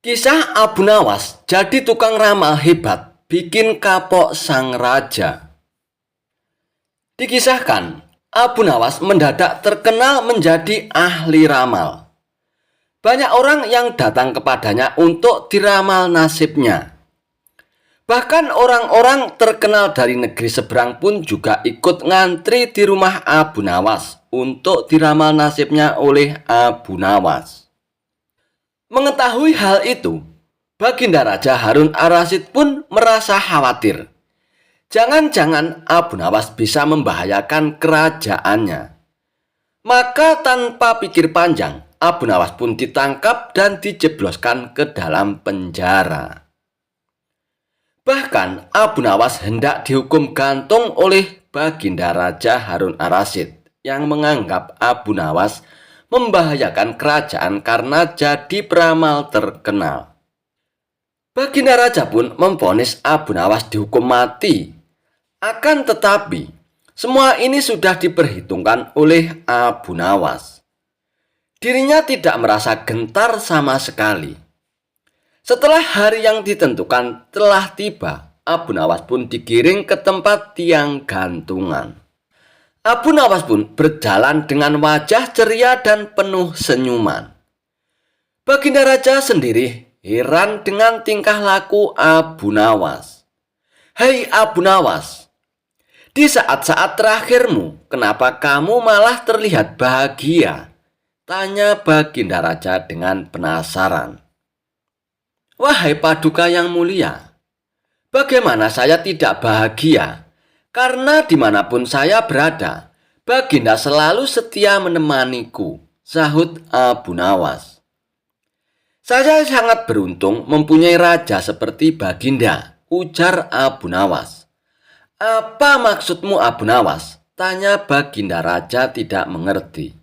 Kisah Abu Nawas jadi tukang ramal hebat, bikin kapok sang raja. Dikisahkan, Abu Nawas mendadak terkenal menjadi ahli ramal. Banyak orang yang datang kepadanya untuk diramal nasibnya. Bahkan orang-orang terkenal dari negeri seberang pun juga ikut ngantri di rumah Abu Nawas untuk diramal nasibnya oleh Abu Nawas. Mengetahui hal itu, Baginda Raja Harun Ar-Rasyid pun merasa khawatir. Jangan-jangan Abu Nawas bisa membahayakan kerajaannya. Maka tanpa pikir panjang, Abu Nawas pun ditangkap dan dijebloskan ke dalam penjara. Bahkan Abu Nawas hendak dihukum gantung oleh Baginda Raja Harun Ar-Rasyid yang menganggap Abu Nawas membahayakan kerajaan karena jadi peramal terkenal. Baginda Raja pun memvonis Abu Nawas dihukum mati. Akan tetapi, semua ini sudah diperhitungkan oleh Abu Nawas. Dirinya tidak merasa gentar sama sekali. Setelah hari yang ditentukan telah tiba, Abu Nawas pun digiring ke tempat tiang gantungan. Abu Nawas pun berjalan dengan wajah ceria dan penuh senyuman. Baginda Raja sendiri heran dengan tingkah laku Abu Nawas. "Hei Abu Nawas, di saat-saat terakhirmu, kenapa kamu malah terlihat bahagia?" tanya Baginda Raja dengan penasaran. "Wahai Paduka yang mulia, bagaimana saya tidak bahagia? Karena dimanapun saya berada, Baginda selalu setia menemaniku," sahut Abu Nawas. "Saya sangat beruntung mempunyai raja seperti Baginda," ujar Abu Nawas. "Apa maksudmu Abu Nawas?" tanya Baginda Raja tidak mengerti.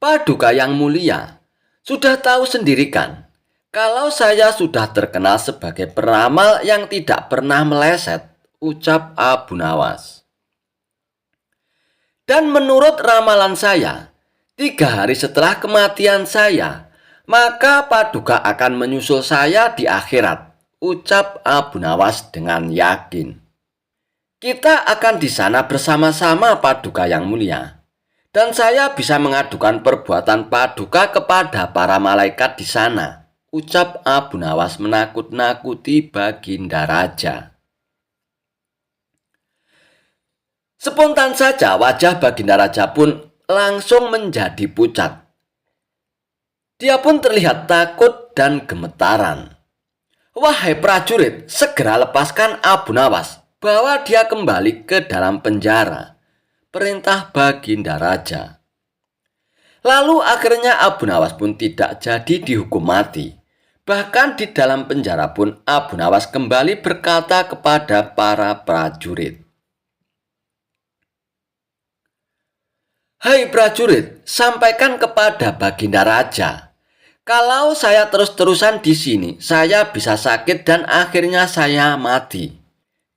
"Paduka yang mulia, sudah tahu sendiri kan, kalau saya sudah terkenal sebagai peramal yang tidak pernah meleset," ucap Abu Nawas. "Dan menurut ramalan saya, 3 hari setelah kematian saya, maka Paduka akan menyusul saya di akhirat," ucap Abu Nawas dengan yakin. "Kita akan di sana bersama-sama Paduka yang mulia, dan saya bisa mengadukan perbuatan Paduka kepada para malaikat di sana," ucap Abu Nawas menakut-nakuti Baginda Raja. Spontan saja wajah Baginda Raja pun langsung menjadi pucat. Dia pun terlihat takut dan gemetaran. "Wahai prajurit, segera lepaskan Abu Nawas, bawa dia kembali ke dalam penjara," perintah Baginda Raja. Lalu akhirnya Abu Nawas pun tidak jadi dihukum mati. Bahkan di dalam penjara pun Abu Nawas kembali berkata kepada para prajurit, "Hai prajurit, sampaikan kepada Baginda Raja, kalau saya terus-terusan di sini, saya bisa sakit dan akhirnya saya mati.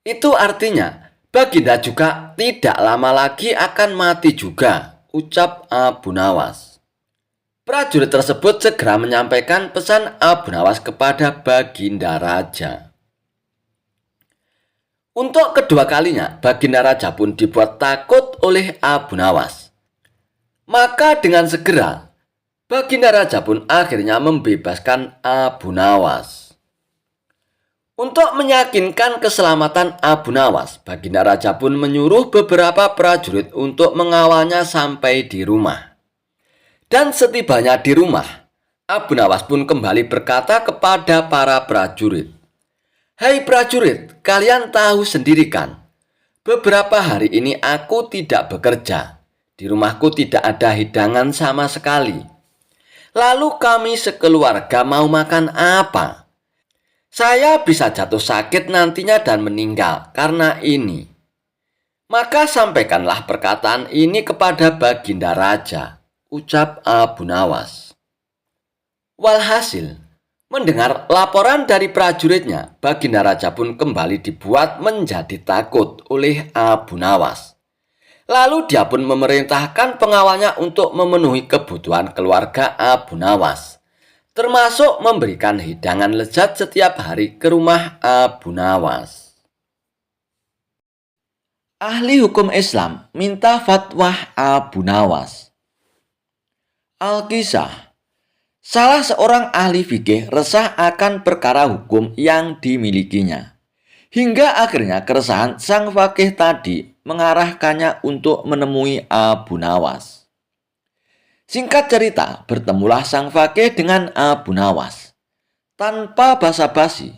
Itu artinya Baginda juga tidak lama lagi akan mati juga," ucap Abu Nawas. Prajurit tersebut segera menyampaikan pesan Abu Nawas kepada Baginda Raja. Untuk kedua kalinya, Baginda Raja pun dibuat takut oleh Abu Nawas. Maka dengan segera, Baginda Raja pun akhirnya membebaskan Abu Nawas. Untuk meyakinkan keselamatan Abu Nawas, Baginda Raja pun menyuruh beberapa prajurit untuk mengawalnya sampai di rumah. Dan setibanya di rumah, Abu Nawas pun kembali berkata kepada para prajurit, "Hai prajurit, kalian tahu sendiri kan, beberapa hari ini aku tidak bekerja. Di rumahku tidak ada hidangan sama sekali. Lalu kami sekeluarga mau makan apa? Saya bisa jatuh sakit nantinya dan meninggal karena ini. Maka sampaikanlah perkataan ini kepada Baginda Raja," ucap Abu Nawas. Walhasil, mendengar laporan dari prajuritnya, Baginda Raja pun kembali dibuat menjadi takut oleh Abu Nawas. Lalu dia pun memerintahkan pengawalnya untuk memenuhi kebutuhan keluarga Abu Nawas. termasuk memberikan hidangan lezat setiap hari ke rumah Abu Nawas. Ahli hukum Islam minta fatwa Abu Nawas. Al-Kisah. Salah seorang ahli fikih resah akan perkara hukum yang dimilikinya. Hingga akhirnya keresahan sang fakih tadi mengarahkannya untuk menemui Abu Nawas. Singkat cerita, bertemulah sang fakih dengan Abu Nawas. Tanpa basa-basi,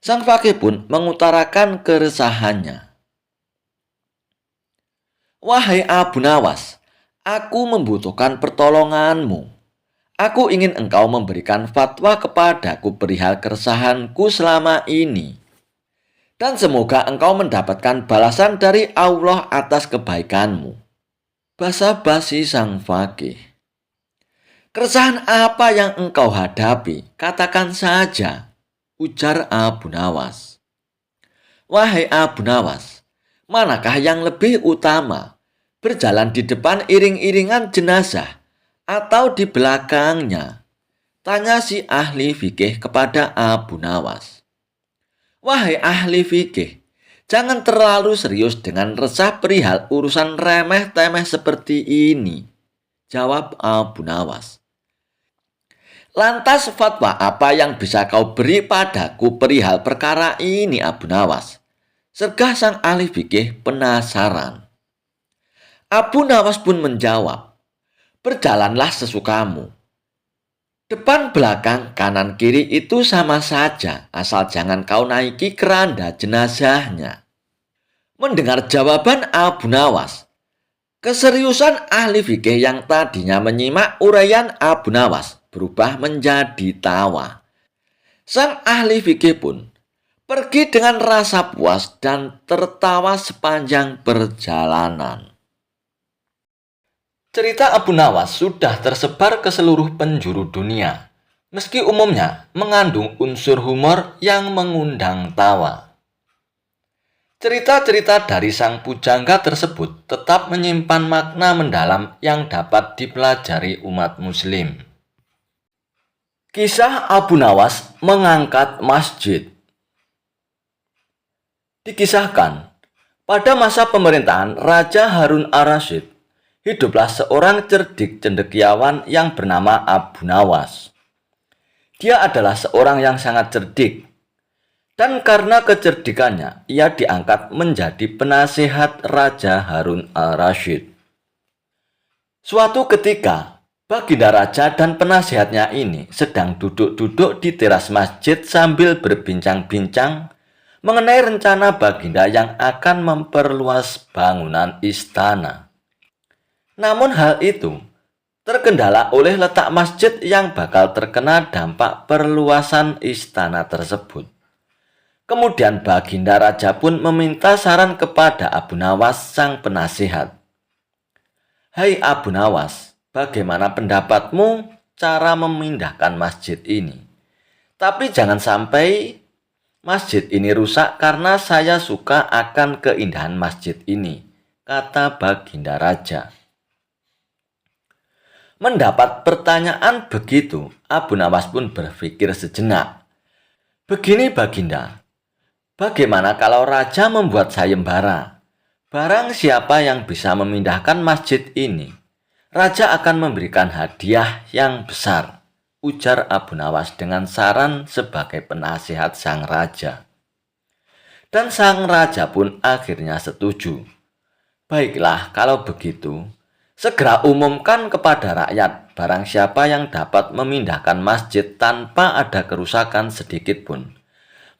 sang fakih pun mengutarakan keresahannya. Wahai Abu Nawas, aku membutuhkan pertolonganmu. Aku ingin engkau memberikan fatwa kepadaku perihal keresahanku selama ini. Dan semoga engkau mendapatkan balasan dari Allah atas kebaikanmu. Basa-basi sang fakih. Keresahan apa yang engkau hadapi? Katakan saja, ujar Abu Nawas. Wahai Abu Nawas, manakah yang lebih utama? Berjalan di depan iring-iringan jenazah atau di belakangnya? Tanya si ahli fikih kepada Abu Nawas. Wahai ahli fikih, jangan terlalu serius dengan resah perihal urusan remeh-temeh seperti ini, jawab Abu Nawas. Lantas fatwa apa yang bisa kau beri padaku perihal perkara ini, Abu Nawas? Sergah sang ahli fikih penasaran. Abu Nawas pun menjawab, berjalanlah sesukamu. Depan, belakang, kanan, kiri itu sama saja, asal jangan kau naiki keranda jenazahnya. Mendengar jawaban Abu Nawas, keseriusan ahli fikih yang tadinya menyimak uraian Abu Nawas berubah menjadi tawa. Sang ahli fikih pun pergi dengan rasa puas dan tertawa sepanjang perjalanan. Cerita Abu Nawas sudah tersebar ke seluruh penjuru dunia, meski umumnya mengandung unsur humor yang mengundang tawa. Cerita-cerita dari sang pujangga tersebut tetap menyimpan makna mendalam yang dapat dipelajari umat muslim. Kisah Abu Nawas mengangkat masjid. Dikisahkan, pada masa pemerintahan Raja Harun ar-Rasyid, hiduplah seorang cerdik cendekiawan yang bernama Abu Nawas. Dia adalah seorang yang sangat cerdik, dan karena kecerdikannya, ia diangkat menjadi penasihat Raja Harun ar-Rasyid. Suatu ketika, Baginda Raja dan penasihatnya ini sedang duduk-duduk di teras masjid sambil berbincang-bincang mengenai rencana Baginda yang akan memperluas bangunan istana. Namun hal itu terkendala oleh letak masjid yang bakal terkena dampak perluasan istana tersebut. Kemudian Baginda Raja pun meminta saran kepada Abu Nawas sang penasihat. Hai Abu Nawas, bagaimana pendapatmu cara memindahkan masjid ini? Tapi jangan sampai masjid ini rusak karena saya suka akan keindahan masjid ini, kata Baginda Raja. Mendapat pertanyaan begitu, Abu Nawas pun berpikir sejenak. Begini Baginda, bagaimana kalau Raja membuat sayembara? Barang siapa yang bisa memindahkan masjid ini, Raja akan memberikan hadiah yang besar, ujar Abu Nawas dengan saran sebagai penasihat sang Raja. Dan sang Raja pun akhirnya setuju. Baiklah, kalau begitu, segera umumkan kepada rakyat barang siapa yang dapat memindahkan masjid tanpa ada kerusakan sedikit pun.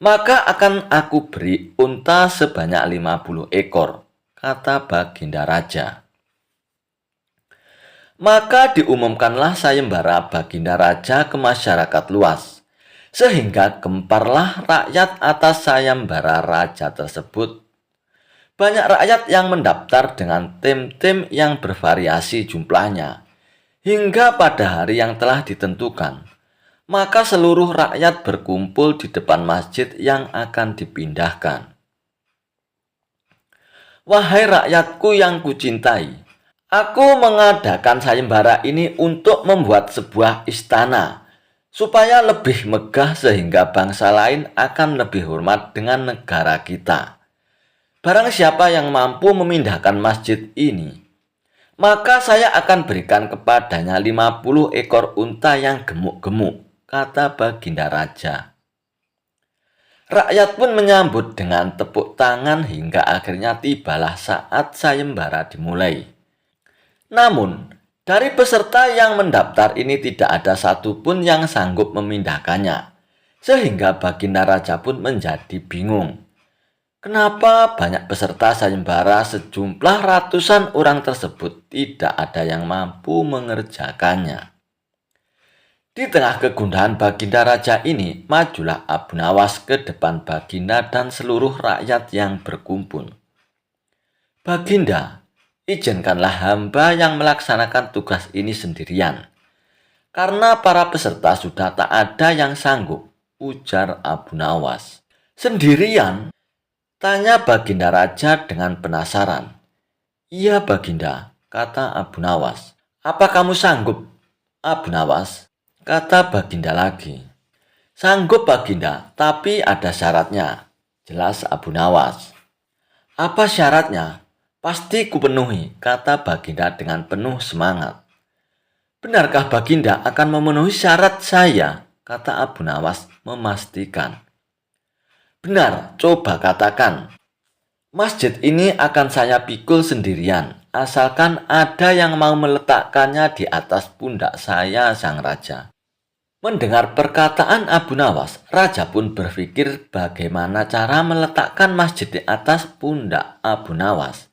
Maka akan aku beri unta sebanyak 50 ekor, kata Baginda Raja. Maka diumumkanlah sayembara Baginda Raja ke masyarakat luas, sehingga gemparlah rakyat atas sayembara Raja tersebut. Banyak rakyat yang mendaftar dengan tim-tim yang bervariasi jumlahnya. Hingga pada hari yang telah ditentukan, maka seluruh rakyat berkumpul di depan masjid yang akan dipindahkan. Wahai rakyatku yang kucintai, aku mengadakan sayembara ini untuk membuat sebuah istana, supaya lebih megah sehingga bangsa lain akan lebih hormat dengan negara kita. Barang siapa yang mampu memindahkan masjid ini, maka saya akan berikan kepadanya 50 ekor unta yang gemuk-gemuk, kata Baginda Raja. Rakyat pun menyambut dengan tepuk tangan hingga akhirnya tibalah saat sayembara dimulai. Namun, dari peserta yang mendaftar ini tidak ada satupun yang sanggup memindahkannya, sehingga Baginda Raja pun menjadi bingung. Kenapa banyak peserta sayembara sejumlah ratusan orang tersebut tidak ada yang mampu mengerjakannya? Di tengah kegundahan Baginda Raja ini, majulah Abu Nawas ke depan Baginda dan seluruh rakyat yang berkumpul. Baginda, izinkanlah hamba yang melaksanakan tugas ini sendirian. Karena para peserta sudah tak ada yang sanggup, ujar Abu Nawas. Sendirian? Tanya Baginda Raja dengan penasaran. Iya Baginda, kata Abu Nawas. Apa kamu sanggup, Abu Nawas? Kata Baginda lagi. Sanggup Baginda, tapi ada syaratnya, jelas Abu Nawas. Apa syaratnya? Pasti kupenuhi, kata Baginda dengan penuh semangat. Benarkah Baginda akan memenuhi syarat saya? Kata Abu Nawas memastikan. Benar, coba katakan. Masjid ini akan saya pikul sendirian, asalkan ada yang mau meletakkannya di atas pundak saya, sang raja. Mendengar perkataan Abu Nawas, raja pun berpikir bagaimana cara meletakkan masjid di atas pundak Abu Nawas.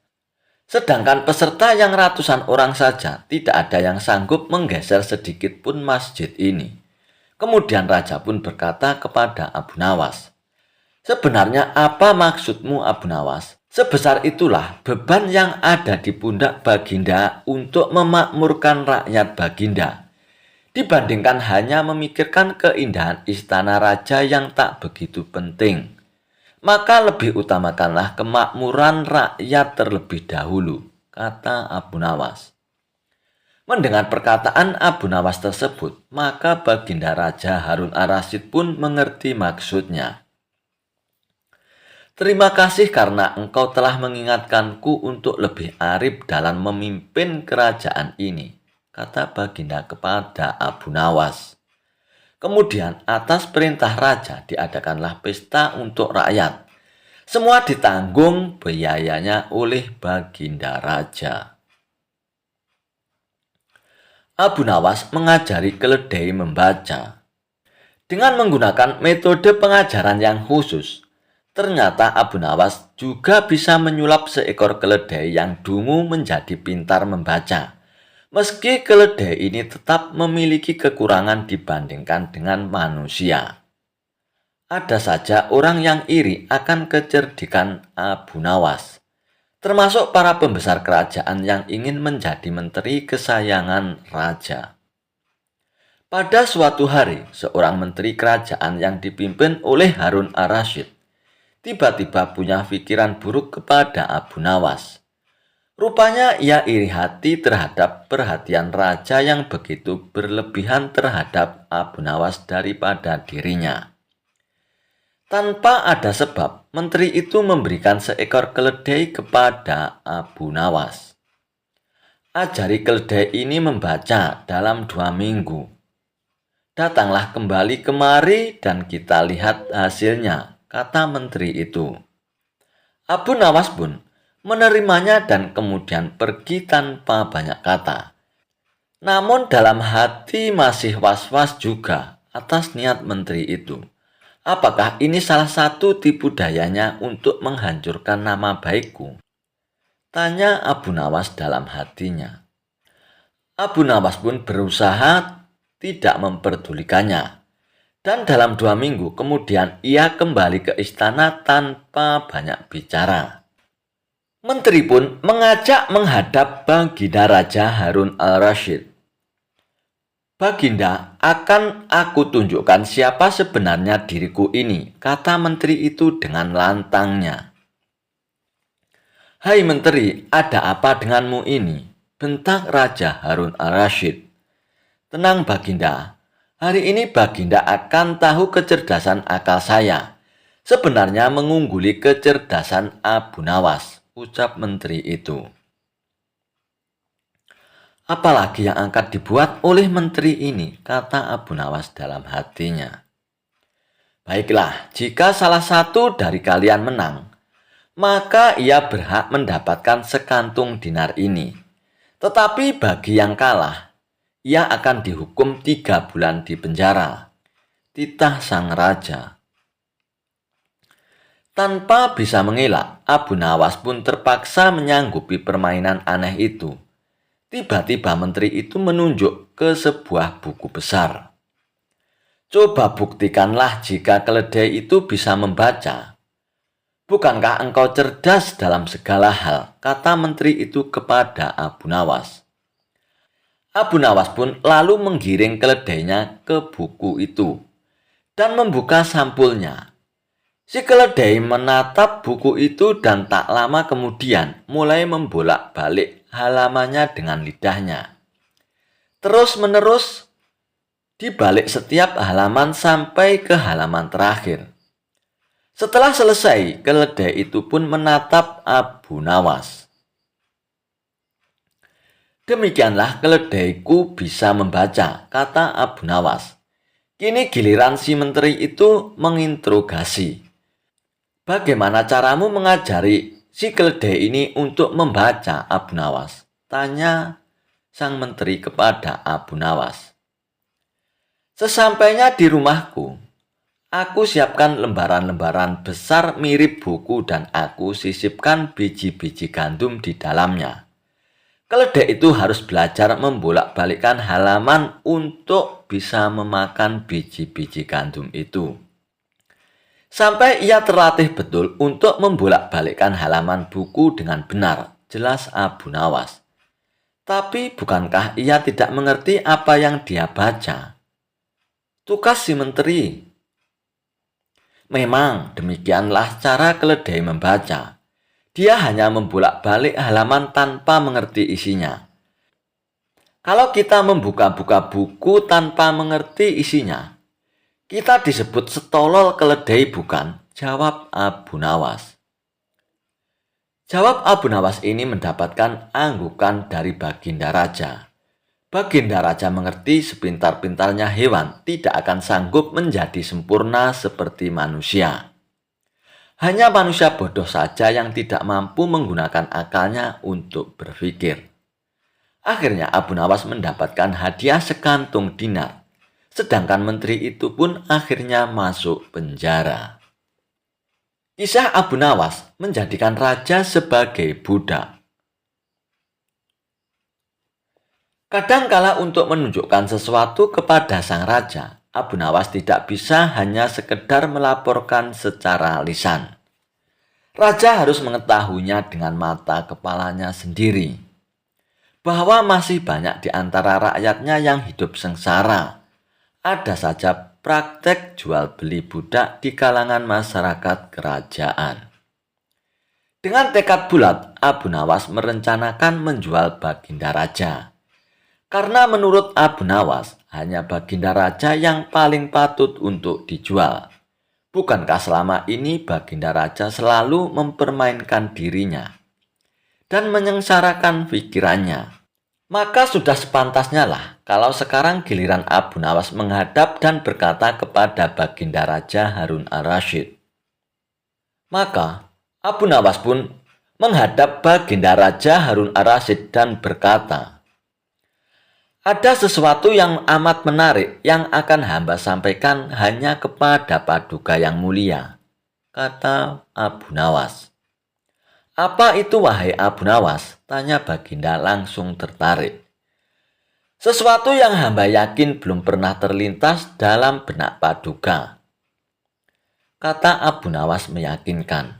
Sedangkan peserta yang ratusan orang saja tidak ada yang sanggup menggeser sedikit pun masjid ini. Kemudian raja pun berkata kepada Abu Nawas, sebenarnya apa maksudmu Abu Nawas? Sebesar itulah beban yang ada di pundak Baginda untuk memakmurkan rakyat Baginda, dibandingkan hanya memikirkan keindahan istana raja yang tak begitu penting. Maka lebih utamakanlah kemakmuran rakyat terlebih dahulu, kata Abu Nawas. Mendengar perkataan Abu Nawas tersebut, maka Baginda Raja Harun Ar-Rasyid pun mengerti maksudnya. Terima kasih karena engkau telah mengingatkanku untuk lebih arif dalam memimpin kerajaan ini, kata Baginda kepada Abu Nawas. Kemudian atas perintah raja diadakanlah pesta untuk rakyat. Semua ditanggung biayanya oleh Baginda Raja. Abu Nawas mengajari keledai membaca. Dengan menggunakan metode pengajaran yang khusus, ternyata Abu Nawas juga bisa menyulap seekor keledai yang dungu menjadi pintar membaca. Meski keledai ini tetap memiliki kekurangan dibandingkan dengan manusia. Ada saja orang yang iri akan kecerdikan Abu Nawas, termasuk para pembesar kerajaan yang ingin menjadi menteri kesayangan raja. Pada suatu hari, seorang menteri kerajaan yang dipimpin oleh Harun Ar-Rasyid tiba-tiba punya pikiran buruk kepada Abu Nawas. Rupanya ia iri hati terhadap perhatian raja yang begitu berlebihan terhadap Abu Nawas daripada dirinya. Tanpa ada sebab, menteri itu memberikan seekor keledai kepada Abu Nawas. Ajari keledai ini membaca dalam 2 minggu. Datanglah kembali kemari dan kita lihat hasilnya, kata menteri itu. Abu Nawas pun menerimanya dan kemudian pergi tanpa banyak kata. Namun dalam hati masih was-was juga atas niat menteri itu. Apakah ini salah satu tipu dayanya untuk menghancurkan nama baikku? Tanya Abu Nawas dalam hatinya. Abu Nawas pun berusaha tidak memperdulikannya. Dan dalam 2 minggu kemudian ia kembali ke istana tanpa banyak bicara. Menteri pun mengajak menghadap Baginda Raja Harun Ar-Rasyid. Baginda, akan aku tunjukkan siapa sebenarnya diriku ini, kata menteri itu dengan lantangnya. Hai menteri, ada apa denganmu ini? Bentak Raja Harun Ar-Rasyid. Tenang Baginda, Hari ini Baginda akan tahu kecerdasan akal saya. Sebenarnya mengungguli kecerdasan Abu Nawas, ucap menteri itu. Apalagi yang akan dibuat oleh menteri ini, kata Abu Nawas dalam hatinya. Baiklah, jika salah satu dari kalian menang, maka ia berhak mendapatkan sekantung dinar ini. Tetapi bagi yang kalah, ia akan dihukum 3 bulan di penjara. Titah sang raja. Tanpa bisa mengelak, Abu Nawas pun terpaksa menyanggupi permainan aneh itu. Tiba-tiba menteri itu menunjuk ke sebuah buku besar. Coba buktikanlah jika keledai itu bisa membaca. Bukankah engkau cerdas dalam segala hal, kata menteri itu kepada Abu Nawas. Abu Nawas pun lalu menggiring keledainya ke buku itu dan membuka sampulnya. Si keledai menatap buku itu dan tak lama kemudian mulai membolak-balik halamannya dengan lidahnya. Terus-menerus dibalik setiap halaman sampai ke halaman terakhir. Setelah selesai, keledai itu pun menatap Abu Nawas. Demikianlah keledaiku bisa membaca, kata Abu Nawas. Kini giliran si menteri itu menginterogasi. Bagaimana caramu mengajari si keledai ini untuk membaca, Abu Nawas? Tanya sang menteri kepada Abu Nawas. Sesampainya di rumahku, aku siapkan lembaran-lembaran besar mirip buku dan aku sisipkan biji-biji gandum di dalamnya. Keledai itu harus belajar membolak-balikkan halaman untuk bisa memakan biji-biji gandum itu. Sampai ia terlatih betul untuk membolak-balikkan halaman buku dengan benar, jelas Abu Nawas. Tapi bukankah ia tidak mengerti apa yang dia baca? Tukas si menteri. Memang demikianlah cara keledai membaca. Dia hanya membolak-balik halaman tanpa mengerti isinya. Kalau kita membuka-buka buku tanpa mengerti isinya, kita disebut setolol keledai bukan? Jawab Abu Nawas. Jawab Abu Nawas ini mendapatkan anggukan dari Baginda Raja. Baginda Raja mengerti sepintar-pintarnya hewan tidak akan sanggup menjadi sempurna seperti manusia. Hanya manusia bodoh saja yang tidak mampu menggunakan akalnya untuk berpikir. Akhirnya Abu Nawas mendapatkan hadiah sekantung dinar. Sedangkan menteri itu pun akhirnya masuk penjara. Kisah Abu Nawas menjadikan raja sebagai budak. Kadangkala untuk menunjukkan sesuatu kepada sang raja, Abu Nawas tidak bisa hanya sekedar melaporkan secara lisan. Raja harus mengetahuinya dengan mata kepalanya sendiri. Bahwa masih banyak di antara rakyatnya yang hidup sengsara. Ada saja praktek jual beli budak di kalangan masyarakat kerajaan. Dengan tekad bulat, Abu Nawas merencanakan menjual Baginda Raja. Karena menurut Abu Nawas, hanya Baginda Raja yang paling patut untuk dijual. Bukankah selama ini Baginda Raja selalu mempermainkan dirinya dan menyengsarakan pikirannya? Maka sudah sepantasnya lah kalau sekarang giliran Abu Nawas menghadap dan berkata kepada Baginda Raja Harun Ar-Rasyid. Maka Abu Nawas pun menghadap Baginda Raja Harun Ar-Rasyid dan berkata, ada sesuatu yang amat menarik yang akan hamba sampaikan hanya kepada Paduka yang mulia, kata Abu Nawas. Apa itu wahai Abu Nawas? Tanya Baginda langsung tertarik. Sesuatu yang hamba yakin belum pernah terlintas dalam benak Paduka, kata Abu Nawas meyakinkan.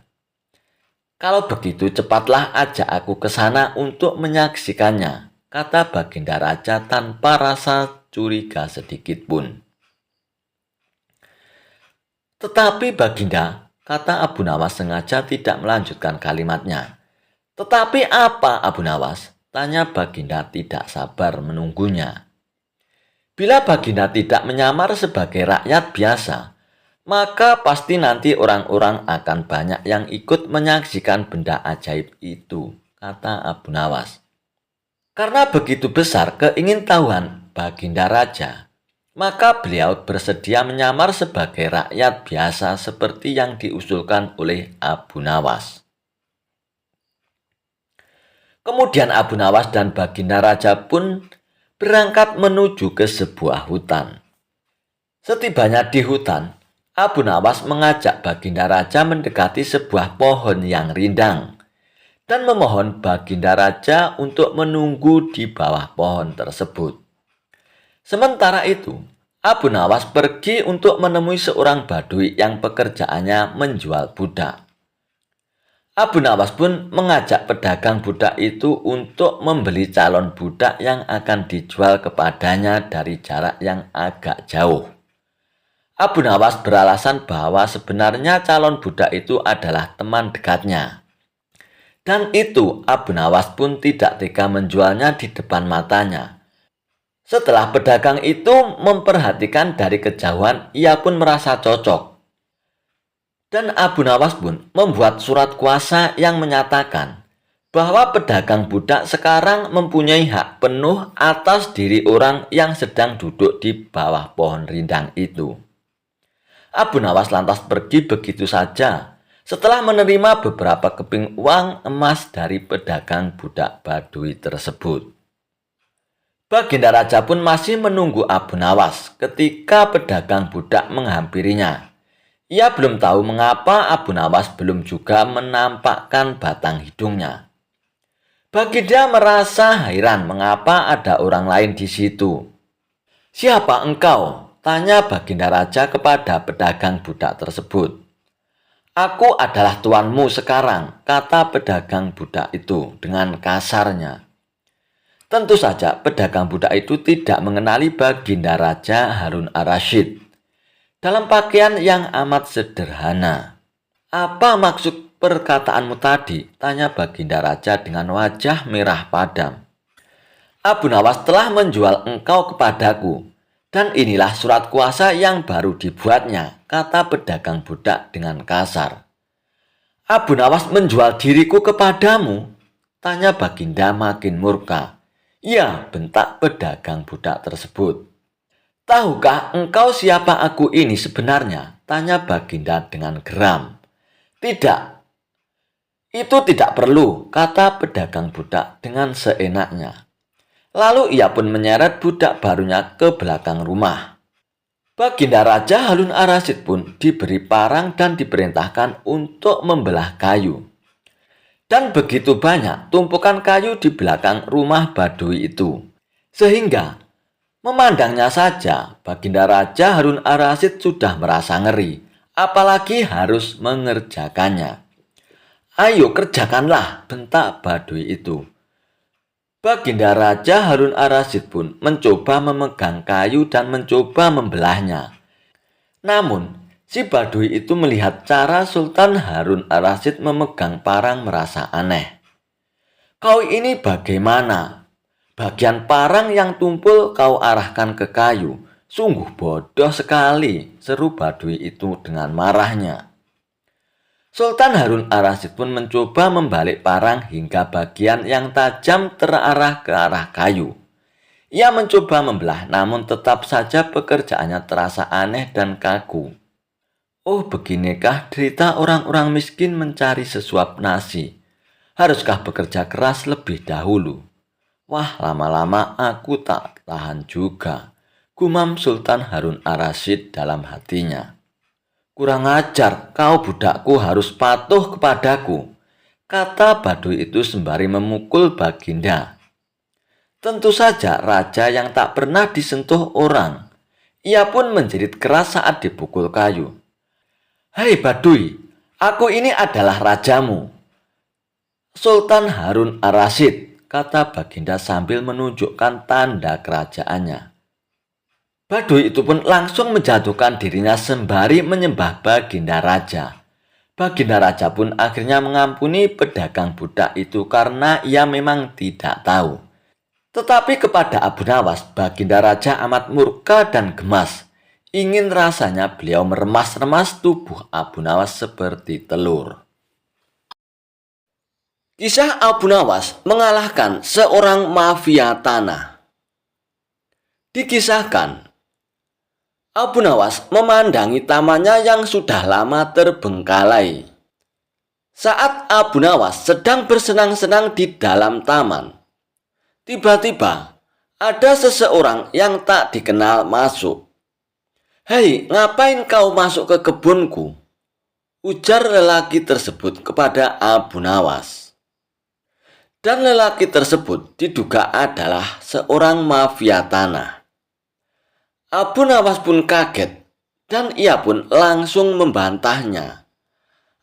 Kalau begitu cepatlah ajak aku ke sana untuk menyaksikannya, kata Baginda Raja tanpa rasa curiga sedikit pun. Tetapi Baginda, kata Abu Nawas sengaja tidak melanjutkan kalimatnya. Tetapi apa Abu Nawas? Tanya Baginda tidak sabar menunggunya. Bila Baginda tidak menyamar sebagai rakyat biasa, maka pasti nanti orang-orang akan banyak yang ikut menyaksikan benda ajaib itu, kata Abu Nawas. Karena begitu besar keingintahuan Baginda Raja, maka beliau bersedia menyamar sebagai rakyat biasa seperti yang diusulkan oleh Abu Nawas. Kemudian Abu Nawas dan Baginda Raja pun berangkat menuju ke sebuah hutan. Setibanya di hutan, Abu Nawas mengajak Baginda Raja mendekati sebuah pohon yang rindang dan memohon Baginda Raja untuk menunggu di bawah pohon tersebut. Sementara itu, Abu Nawas pergi untuk menemui seorang badui yang pekerjaannya menjual budak. Abu Nawas pun mengajak pedagang budak itu untuk membeli calon budak yang akan dijual kepadanya dari jarak yang agak jauh. Abu Nawas beralasan bahwa sebenarnya calon budak itu adalah teman dekatnya. Dan itu Abu Nawas pun tidak tega menjualnya di depan matanya. Setelah pedagang itu memperhatikan dari kejauhan, ia pun merasa cocok. Dan Abu Nawas pun membuat surat kuasa yang menyatakan bahwa pedagang budak sekarang mempunyai hak penuh atas diri orang yang sedang duduk di bawah pohon rindang itu. Abu Nawas lantas pergi begitu saja setelah menerima beberapa keping uang emas dari pedagang budak badui tersebut. Baginda Raja pun masih menunggu Abu Nawas ketika pedagang budak menghampirinya. Ia belum tahu mengapa Abu Nawas belum juga menampakkan batang hidungnya. Baginda merasa heran mengapa ada orang lain di situ. "Siapa engkau?" tanya Baginda Raja kepada pedagang budak tersebut. "Aku adalah tuanmu sekarang," kata pedagang budak itu dengan kasarnya. Tentu saja pedagang budak itu tidak mengenali Baginda Raja Harun Ar-Rasyid. Dalam pakaian yang amat sederhana. "Apa maksud perkataanmu tadi?" tanya Baginda Raja dengan wajah merah padam. "Abu Nawas telah menjual engkau kepadaku, dan inilah surat kuasa yang baru dibuatnya," kata pedagang budak dengan kasar. "Abu Nawas menjual diriku kepadamu?" tanya Baginda makin murka. "Ya," bentak pedagang budak tersebut. "Tahukah engkau siapa aku ini sebenarnya?" tanya Baginda dengan geram. "Tidak, itu tidak perlu," kata pedagang budak dengan seenaknya. Lalu ia pun menyeret budak barunya ke belakang rumah. Baginda Raja Harun Ar-Rasyid pun diberi parang dan diperintahkan untuk membelah kayu. Dan begitu banyak tumpukan kayu di belakang rumah badui itu, sehingga memandangnya saja, Baginda Raja Harun Ar-Rasyid sudah merasa ngeri, apalagi harus mengerjakannya. "Ayo kerjakanlah," bentak badui itu. Baginda Raja Harun Ar-Rasyid pun mencoba memegang kayu dan mencoba membelahnya. Namun, si badui itu melihat cara Sultan Harun Ar-Rasyid memegang parang merasa aneh. "Kau ini bagaimana? Bagian parang yang tumpul kau arahkan ke kayu. Sungguh bodoh sekali," seru badui itu dengan marahnya. Sultan Harun Ar-Rasyid pun mencoba membalik parang hingga bagian yang tajam terarah ke arah kayu. Ia mencoba membelah, namun tetap saja pekerjaannya terasa aneh dan kaku. Oh, beginikah derita orang-orang miskin mencari sesuap nasi? Haruskah bekerja keras lebih dahulu? Wah, lama-lama aku tak tahan juga, gumam Sultan Harun Ar-Rasyid dalam hatinya. "Kurang ajar, kau budakku harus patuh kepadaku," kata badui itu sembari memukul Baginda. Tentu saja raja yang tak pernah disentuh orang. Ia pun menjerit keras saat dipukul kayu. "Hei badui, aku ini adalah rajamu, Sultan Harun Ar-Rasyid," kata Baginda sambil menunjukkan tanda kerajaannya. Badui itu pun langsung menjatuhkan dirinya sembari menyembah Baginda Raja. Baginda Raja pun akhirnya mengampuni pedagang budak itu karena ia memang tidak tahu Tetapi kepada Abu Nawas, Baginda Raja amat murka dan gemas. Ingin rasanya beliau meremas-remas tubuh Abu Nawas seperti telur. Kisah Abu Nawas mengalahkan seorang mafia tanah. Dikisahkan, Abu Nawas memandangi tamannya yang sudah lama terbengkalai. Saat Abu Nawas sedang bersenang-senang di dalam taman, tiba-tiba ada seseorang yang tak dikenal masuk. "Hei, ngapain kau masuk ke kebunku?" ujar lelaki tersebut kepada Abu Nawas. Dan lelaki tersebut diduga adalah seorang mafia tanah. Abu Nawas pun kaget dan ia pun langsung membantahnya.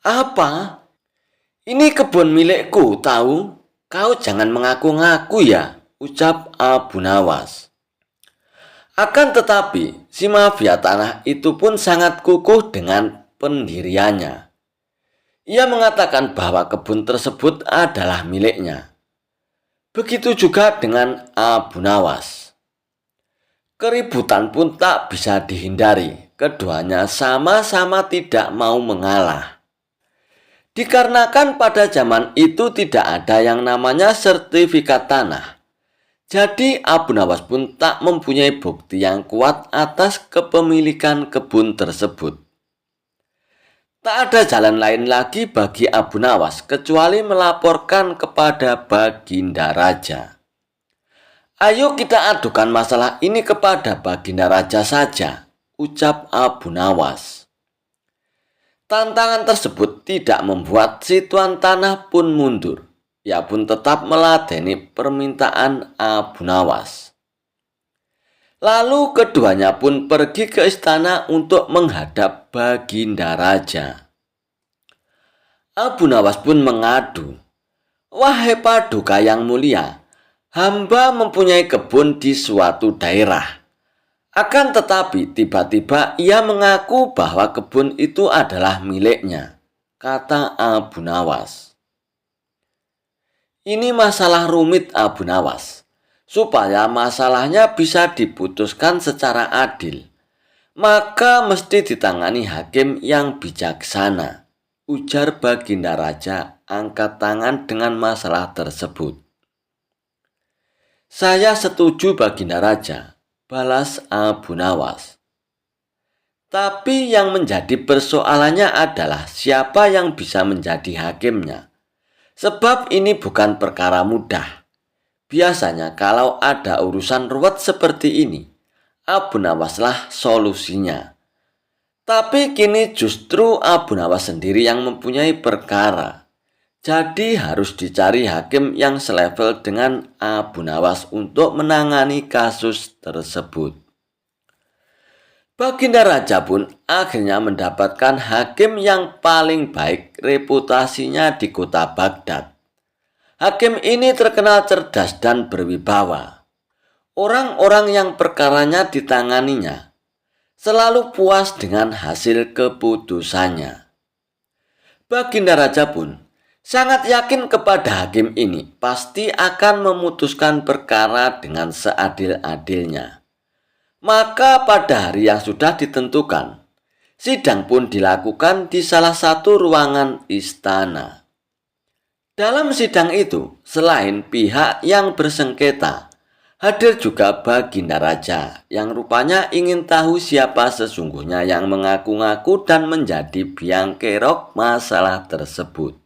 "Apa? Ini kebun milikku, tahu? Kau jangan mengaku-ngaku ya," ucap Abu Nawas. Akan tetapi, si mafia tanah itu pun sangat kukuh dengan pendiriannya. Ia mengatakan bahwa kebun tersebut adalah miliknya. Begitu juga dengan Abu Nawas. Keributan pun tak bisa dihindari. Keduanya sama-sama tidak mau mengalah. Dikarenakan pada zaman itu tidak ada yang namanya sertifikat tanah. Jadi Abu Nawas pun tak mempunyai bukti yang kuat atas kepemilikan kebun tersebut. Tak ada jalan lain lagi bagi Abu Nawas kecuali melaporkan kepada Baginda Raja. "Ayo kita adukan masalah ini kepada Baginda Raja saja," ucap Abu Nawas. Tantangan tersebut tidak membuat si tuan tanah pun mundur. Ia pun tetap meladeni permintaan Abu Nawas. Lalu keduanya pun pergi ke istana untuk menghadap Baginda Raja. Abu Nawas pun mengadu, "Wahai Paduka yang mulia, hamba mempunyai kebun di suatu daerah. Akan tetapi tiba-tiba ia mengaku bahwa kebun itu adalah miliknya," kata Abu Nawas. "Ini masalah rumit, Abu Nawas. Supaya masalahnya bisa diputuskan secara adil, maka mesti ditangani hakim yang bijaksana," ujar Baginda Raja angkat tangan dengan masalah tersebut. "Saya setuju, Baginda Raja," balas Abu Nawas. "Tapi yang menjadi persoalannya adalah siapa yang bisa menjadi hakimnya. Sebab ini bukan perkara mudah. Biasanya kalau ada urusan ruwet seperti ini, Abu Nawaslah solusinya. Tapi kini justru Abu Nawas sendiri yang mempunyai perkara. Jadi harus dicari hakim yang selevel dengan Abu Nawas untuk menangani kasus tersebut." Baginda Raja pun akhirnya mendapatkan hakim yang paling baik reputasinya di kota Baghdad. Hakim ini terkenal cerdas dan berwibawa. Orang-orang yang perkaranya ditanganinya selalu puas dengan hasil keputusannya. Baginda Raja pun sangat yakin kepada hakim ini pasti akan memutuskan perkara dengan seadil-adilnya. Maka pada hari yang sudah ditentukan, sidang pun dilakukan di salah satu ruangan istana. Dalam sidang itu, selain pihak yang bersengketa, hadir juga Baginda Raja yang rupanya ingin tahu siapa sesungguhnya yang mengaku-ngaku dan menjadi biang kerok masalah tersebut.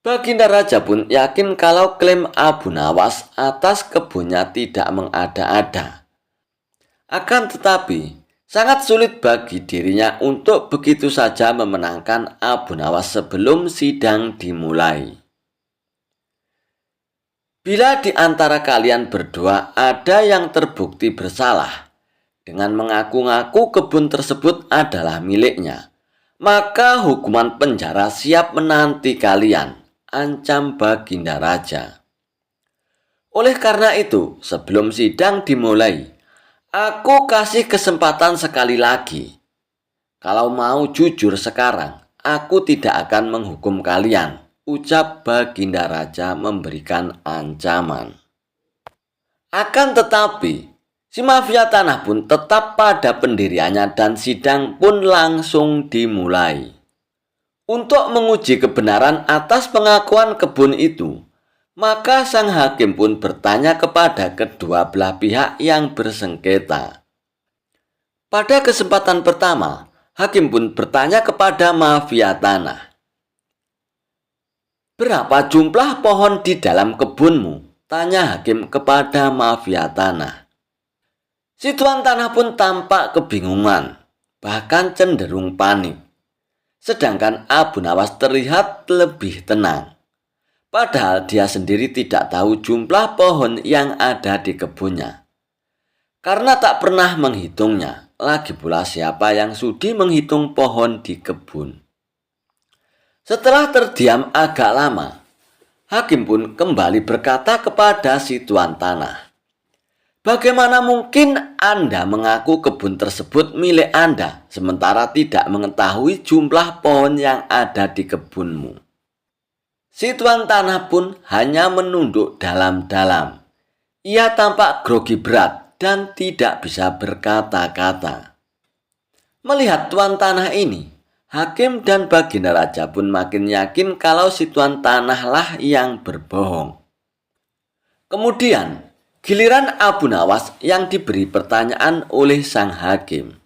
Baginda Raja pun yakin kalau klaim Abu Nawas atas kebunnya tidak mengada-ada. Akan tetapi, sangat sulit bagi dirinya untuk begitu saja memenangkan Abu Nawas sebelum sidang dimulai. "Bila di antara kalian berdua ada yang terbukti bersalah dengan mengaku-ngaku kebun tersebut adalah miliknya, maka hukuman penjara siap menanti kalian," ancam Baginda Raja. "Oleh karena itu, sebelum sidang dimulai, aku kasih kesempatan sekali lagi. Kalau mau jujur sekarang, aku tidak akan menghukum kalian," ucap Baginda Raja memberikan ancaman. Akan tetapi, si mafia tanah pun tetap pada pendiriannya dan sidang pun langsung dimulai. Untuk menguji kebenaran atas pengakuan kebun itu, maka sang hakim pun bertanya kepada kedua belah pihak yang bersengketa. Pada kesempatan pertama, hakim pun bertanya kepada mafia tanah, "Berapa jumlah pohon di dalam kebunmu?" Tanya hakim kepada mafia tanah. Si tuan tanah pun tampak kebingungan, bahkan cenderung panik. Sedangkan Abu Nawas terlihat lebih tenang. Padahal dia sendiri tidak tahu jumlah pohon yang ada di kebunnya. Karena tak pernah menghitungnya, lagi pula siapa yang sudi menghitung pohon di kebun. Setelah terdiam agak lama, hakim pun kembali berkata kepada si tuan tanah, "Bagaimana mungkin Anda mengaku kebun tersebut milik Anda, sementara tidak mengetahui jumlah pohon yang ada di kebunmu?" Si tuan tanah pun hanya menunduk dalam-dalam. Ia tampak grogi berat dan tidak bisa berkata-kata. Melihat tuan tanah ini, hakim dan Baginda Raja pun makin yakin kalau si tuan tanahlah yang berbohong. Kemudian, giliran Abu Nawas yang diberi pertanyaan oleh sang hakim.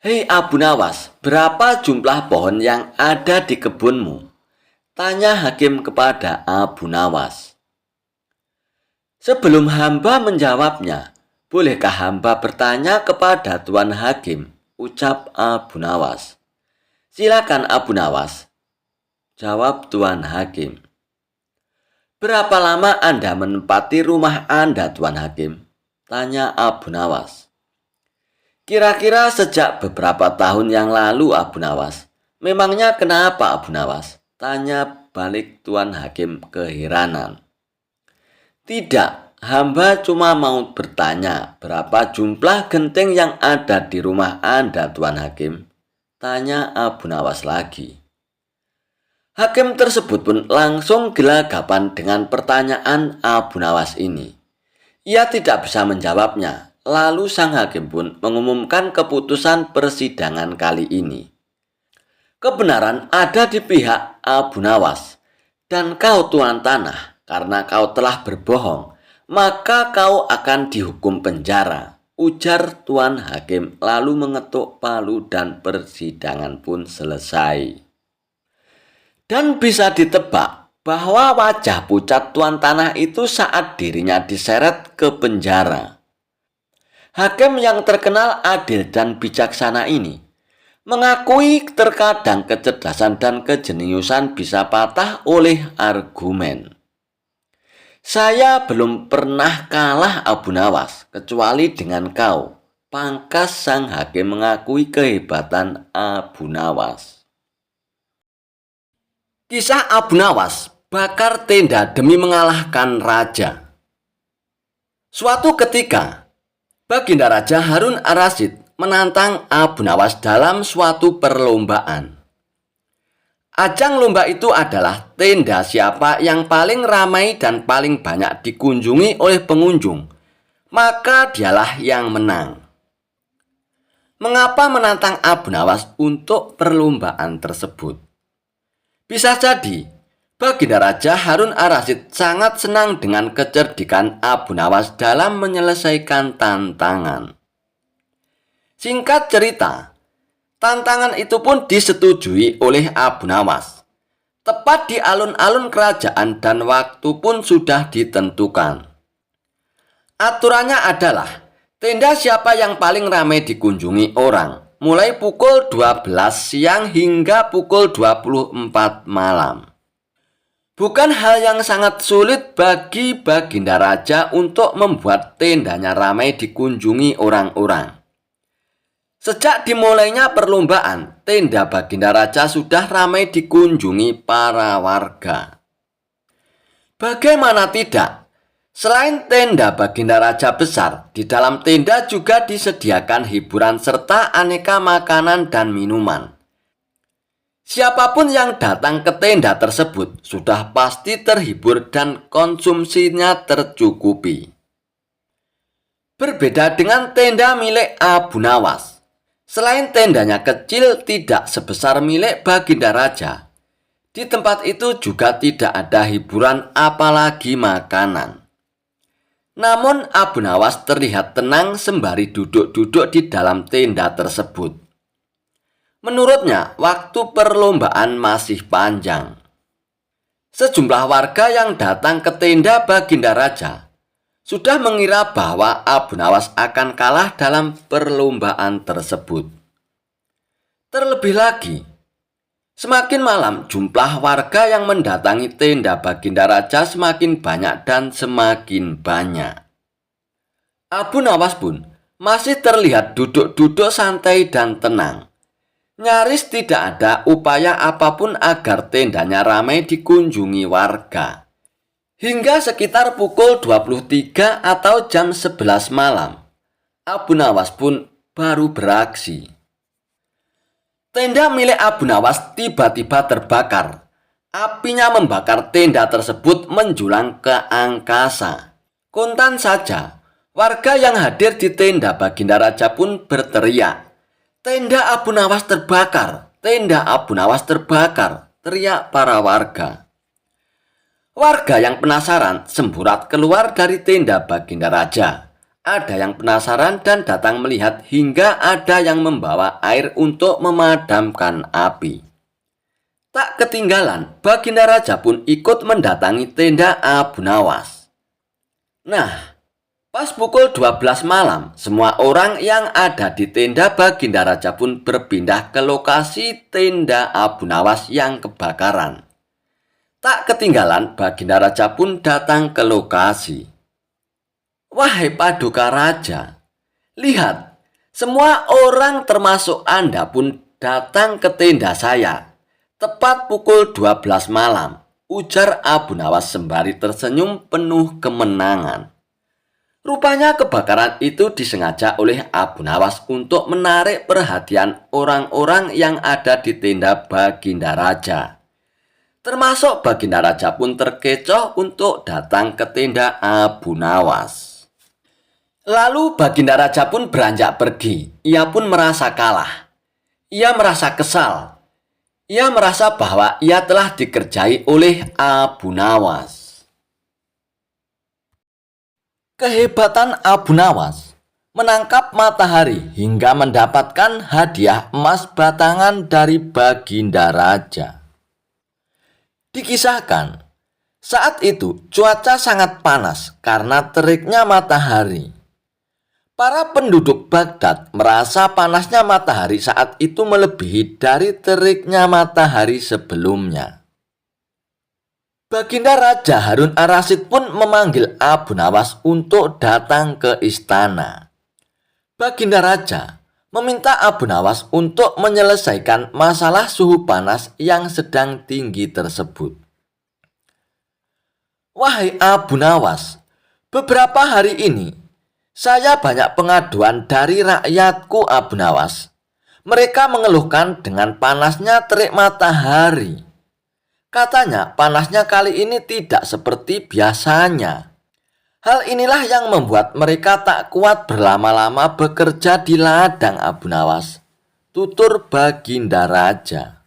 "Hei Abu Nawas, berapa jumlah pohon yang ada di kebunmu?" Tanya hakim kepada Abu Nawas. "Sebelum hamba menjawabnya, bolehkah hamba bertanya kepada tuan hakim?" ucap Abu Nawas. "Silakan Abu Nawas," jawab tuan hakim. "Berapa lama Anda menempati rumah Anda, tuan hakim?" tanya Abu Nawas. "Kira-kira sejak beberapa tahun yang lalu, Abu Nawas." "Memangnya kenapa, Abu Nawas?" tanya balik tuan hakim keheranan. "Tidak, hamba cuma mau bertanya berapa jumlah genteng yang ada di rumah Anda, tuan hakim," tanya Abu Nawas lagi. Hakim tersebut pun langsung gelagapan dengan pertanyaan Abu Nawas ini. Ia tidak bisa menjawabnya. Lalu sang hakim pun mengumumkan keputusan persidangan kali ini. "Kebenaran ada di pihak Abu Nawas, dan kau tuan tanah, karena kau telah berbohong, maka kau akan dihukum penjara," ujar tuan hakim lalu mengetuk palu dan persidangan pun selesai. Dan bisa ditebak bahwa wajah pucat tuan tanah itu saat dirinya diseret ke penjara. Hakim yang terkenal adil dan bijaksana ini mengakui terkadang kecerdasan dan kejeniusan bisa patah oleh argumen. "Saya belum pernah kalah, Abu Nawas, kecuali dengan kau," pangkas sang hakim mengakui kehebatan Abu Nawas. Kisah Abu Nawas bakar tenda demi mengalahkan raja. Suatu ketika, Baginda Raja Harun ar-Rasyid menantang Abu Nawas dalam suatu perlombaan. Ajang lomba itu adalah tenda siapa yang paling ramai dan paling banyak dikunjungi oleh pengunjung, maka dialah yang menang. Mengapa menantang Abu Nawas untuk perlombaan tersebut? Bisa jadi, Baginda Raja Harun ar-Rasyid sangat senang dengan kecerdikan Abu Nawas dalam menyelesaikan tantangan. Singkat cerita, tantangan itu pun disetujui oleh Abu Nawas. Tepat di alun-alun kerajaan dan waktu pun sudah ditentukan. Aturannya adalah tenda siapa yang paling ramai dikunjungi orang, mulai pukul 12 siang hingga pukul 24 malam. Bukan hal yang sangat sulit bagi Baginda Raja untuk membuat tendanya ramai dikunjungi orang-orang. Sejak dimulainya perlombaan, tenda Baginda Raja sudah ramai dikunjungi para warga. Bagaimana tidak? Selain tenda Baginda Raja besar, di dalam tenda juga disediakan hiburan serta aneka makanan dan minuman. Siapapun yang datang ke tenda tersebut sudah pasti terhibur dan konsumsinya tercukupi. Berbeda dengan tenda milik Abu Nawas. Selain tendanya kecil tidak sebesar milik Baginda Raja, di tempat itu juga tidak ada hiburan apalagi makanan. Namun Abu Nawas terlihat tenang sembari duduk-duduk di dalam tenda tersebut. Menurutnya, waktu perlombaan masih panjang. Sejumlah warga yang datang ke tenda Baginda Raja sudah mengira bahwa Abu Nawas akan kalah dalam perlombaan tersebut. Terlebih lagi, semakin malam jumlah warga yang mendatangi tenda Baginda Raja semakin banyak dan semakin banyak. Abu Nawas pun masih terlihat duduk-duduk santai dan tenang. Nyaris tidak ada upaya apapun agar tendanya ramai dikunjungi warga. Hingga sekitar pukul 23 atau jam 11 malam, Abu Nawas pun baru beraksi. Tenda milik Abu Nawas tiba-tiba terbakar. Apinya membakar tenda tersebut menjulang ke angkasa. Kontan saja, warga yang hadir di tenda Baginda Raja pun berteriak, "Tenda Abu Nawas terbakar! Tenda Abu Nawas terbakar!" teriak para warga. Warga yang penasaran semburat keluar dari tenda Baginda Raja. Ada yang penasaran dan datang melihat hingga ada yang membawa air untuk memadamkan api. Tak ketinggalan, Baginda Raja pun ikut mendatangi tenda Abu Nawas. Nah, pas pukul 12 malam, semua orang yang ada di tenda Baginda Raja pun berpindah ke lokasi tenda Abu Nawas yang kebakaran. Tak ketinggalan, Baginda Raja pun datang ke lokasi. "Wahai Paduka Raja, lihat, semua orang termasuk Anda pun datang ke tenda saya. Tepat pukul 12 malam, ujar Abu Nawas sembari tersenyum penuh kemenangan. Rupanya kebakaran itu disengaja oleh Abu Nawas untuk menarik perhatian orang-orang yang ada di tenda Baginda Raja. Termasuk Baginda Raja pun terkecoh untuk datang ke tenda Abu Nawas. Lalu Baginda Raja pun beranjak pergi. Ia pun merasa kalah. Ia merasa kesal. Ia merasa bahwa ia telah dikerjai oleh Abu Nawas. Kehebatan Abu Nawas menangkap matahari hingga mendapatkan hadiah emas batangan dari Baginda Raja. Dikisahkan, saat itu cuaca sangat panas karena teriknya matahari. Para penduduk Baghdad merasa panasnya matahari saat itu melebihi dari teriknya matahari sebelumnya. Baginda Raja Harun ar-Rasyid pun memanggil Abu Nawas untuk datang ke istana. Baginda Raja meminta Abu Nawas untuk menyelesaikan masalah suhu panas yang sedang tinggi tersebut. "Wahai Abu Nawas, beberapa hari ini saya banyak pengaduan dari rakyatku Abu Nawas. Mereka mengeluhkan dengan panasnya terik matahari. Katanya panasnya kali ini tidak seperti biasanya. Hal inilah yang membuat mereka tak kuat berlama-lama bekerja di ladang Abu Nawas," tutur Baginda Raja.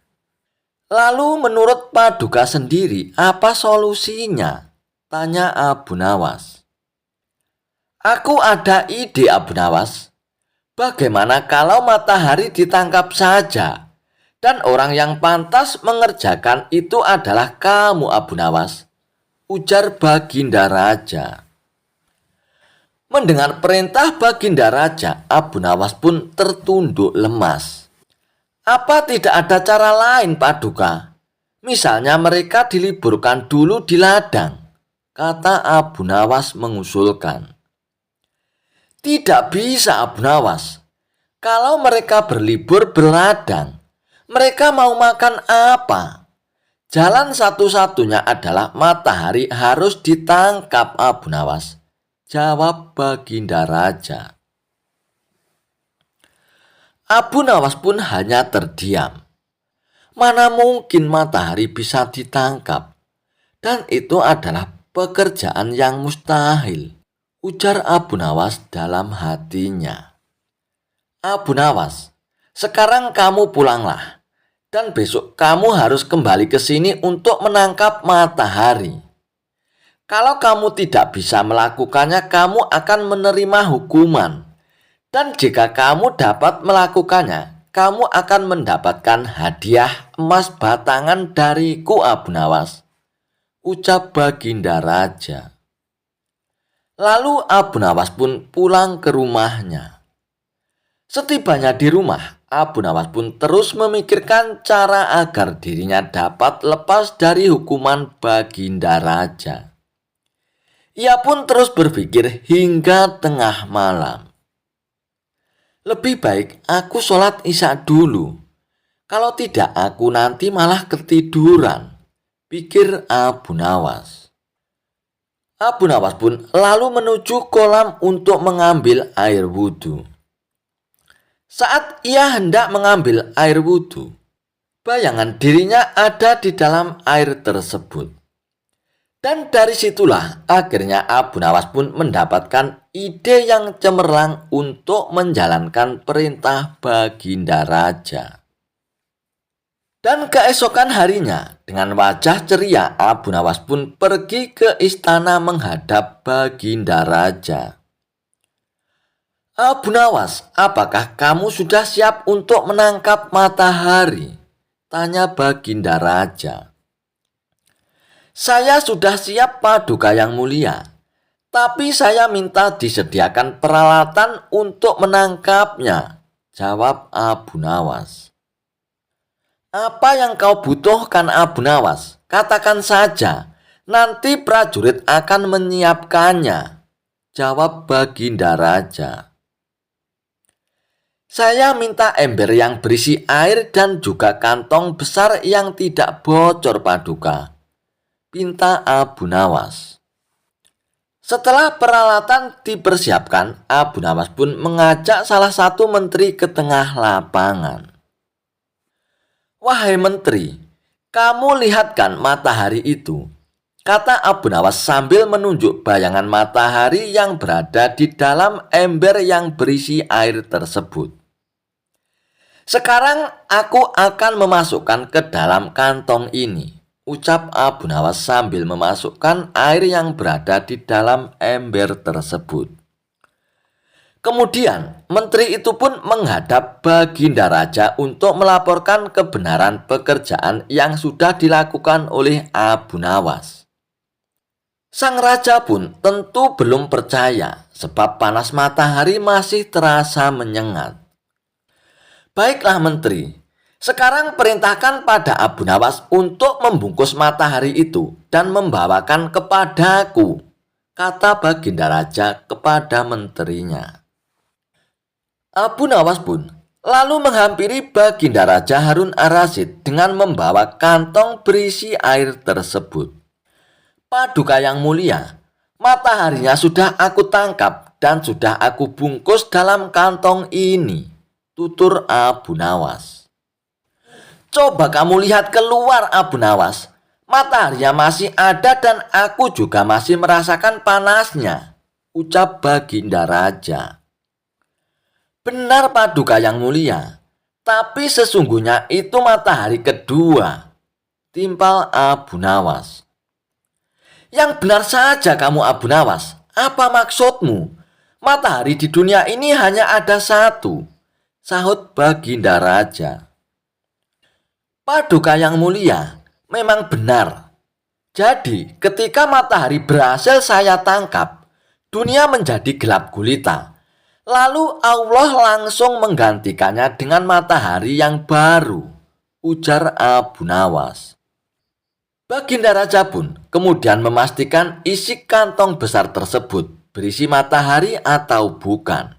"Lalu menurut Paduka sendiri apa solusinya?" tanya Abu Nawas. "Aku ada ide Abu Nawas. Bagaimana kalau matahari ditangkap saja? Dan orang yang pantas mengerjakan itu adalah kamu Abu Nawas," ujar Baginda Raja. Mendengar perintah Baginda Raja, Abu Nawas pun tertunduk lemas. "Apa tidak ada cara lain, Paduka? Misalnya mereka diliburkan dulu di ladang," kata Abu Nawas mengusulkan. "Tidak bisa Abu Nawas. Kalau mereka berlibur berladang, mereka mau makan apa? Jalan satu-satunya adalah matahari harus ditangkap Abu Nawas," jawab Baginda Raja. Abu Nawas pun hanya terdiam. Mana mungkin matahari bisa ditangkap? Dan itu adalah pekerjaan yang mustahil, ujar Abu Nawas dalam hatinya. Abu Nawas, sekarang kamu pulanglah. Dan besok kamu harus kembali ke sini untuk menangkap matahari. Kalau kamu tidak bisa melakukannya, kamu akan menerima hukuman. Dan jika kamu dapat melakukannya, kamu akan mendapatkan hadiah emas batangan dariku, Abu Nawas, ucap Baginda Raja. Lalu Abu Nawas pun pulang ke rumahnya. Setibanya di rumah, Abu Nawas pun terus memikirkan cara agar dirinya dapat lepas dari hukuman Baginda Raja. Ia pun terus berpikir hingga tengah malam. Lebih baik aku sholat isya dulu. Kalau tidak aku nanti malah ketiduran, pikir Abu Nawas. Abu Nawas pun lalu menuju kolam untuk mengambil air wudhu. Saat ia hendak mengambil air wudhu, bayangan dirinya ada di dalam air tersebut. Dan dari situlah akhirnya Abu Nawas pun mendapatkan ide yang cemerlang untuk menjalankan perintah Baginda Raja. Dan keesokan harinya, dengan wajah ceria, Abu Nawas pun pergi ke istana menghadap Baginda Raja. Abu Nawas, apakah kamu sudah siap untuk menangkap matahari? Tanya Baginda Raja. Saya sudah siap, Paduka yang mulia. Tapi saya minta disediakan peralatan untuk menangkapnya, jawab Abu Nawas. Apa yang kau butuhkan, Abu Nawas? Katakan saja, nanti prajurit akan menyiapkannya, jawab Baginda Raja. Saya minta ember yang berisi air dan juga kantong besar yang tidak bocor, Paduka, pinta Abu Nawas. Setelah peralatan dipersiapkan, Abu Nawas pun mengajak salah satu menteri ke tengah lapangan. Wahai menteri, kamu lihatkan matahari itu, kata Abu Nawas sambil menunjuk bayangan matahari yang berada di dalam ember yang berisi air tersebut. Sekarang aku akan memasukkan ke dalam kantong ini, ucap Abu Nawas sambil memasukkan air yang berada di dalam ember tersebut. Kemudian menteri itu pun menghadap Baginda Raja untuk melaporkan kebenaran pekerjaan yang sudah dilakukan oleh Abu Nawas. Sang raja pun tentu belum percaya sebab panas matahari masih terasa menyengat. Baiklah menteri, sekarang perintahkan pada Abu Nawas untuk membungkus matahari itu dan membawakan kepadaku, kata Baginda Raja kepada menterinya. Abu Nawas pun lalu menghampiri Baginda Raja Harun ar-Rasyid dengan membawa kantong berisi air tersebut. Paduka yang mulia, mataharinya sudah aku tangkap dan sudah aku bungkus dalam kantong ini, tutur Abu Nawas. Coba kamu lihat keluar, Abu Nawas. Mataharinya masih ada dan aku juga masih merasakan panasnya, ucap Baginda Raja. Benar, Paduka yang mulia, tapi sesungguhnya itu matahari kedua, timpal Abu Nawas. Yang benar saja kamu, Abu Nawas. Apa maksudmu? Matahari di dunia ini hanya ada satu, sahut Baginda Raja. Paduka yang mulia, memang benar. Jadi ketika matahari berhasil saya tangkap, dunia menjadi gelap gulita. Lalu Allah langsung menggantikannya dengan matahari yang baru, ujar Abu Nawas. Baginda Raja pun kemudian memastikan isi kantong besar tersebut berisi matahari atau bukan.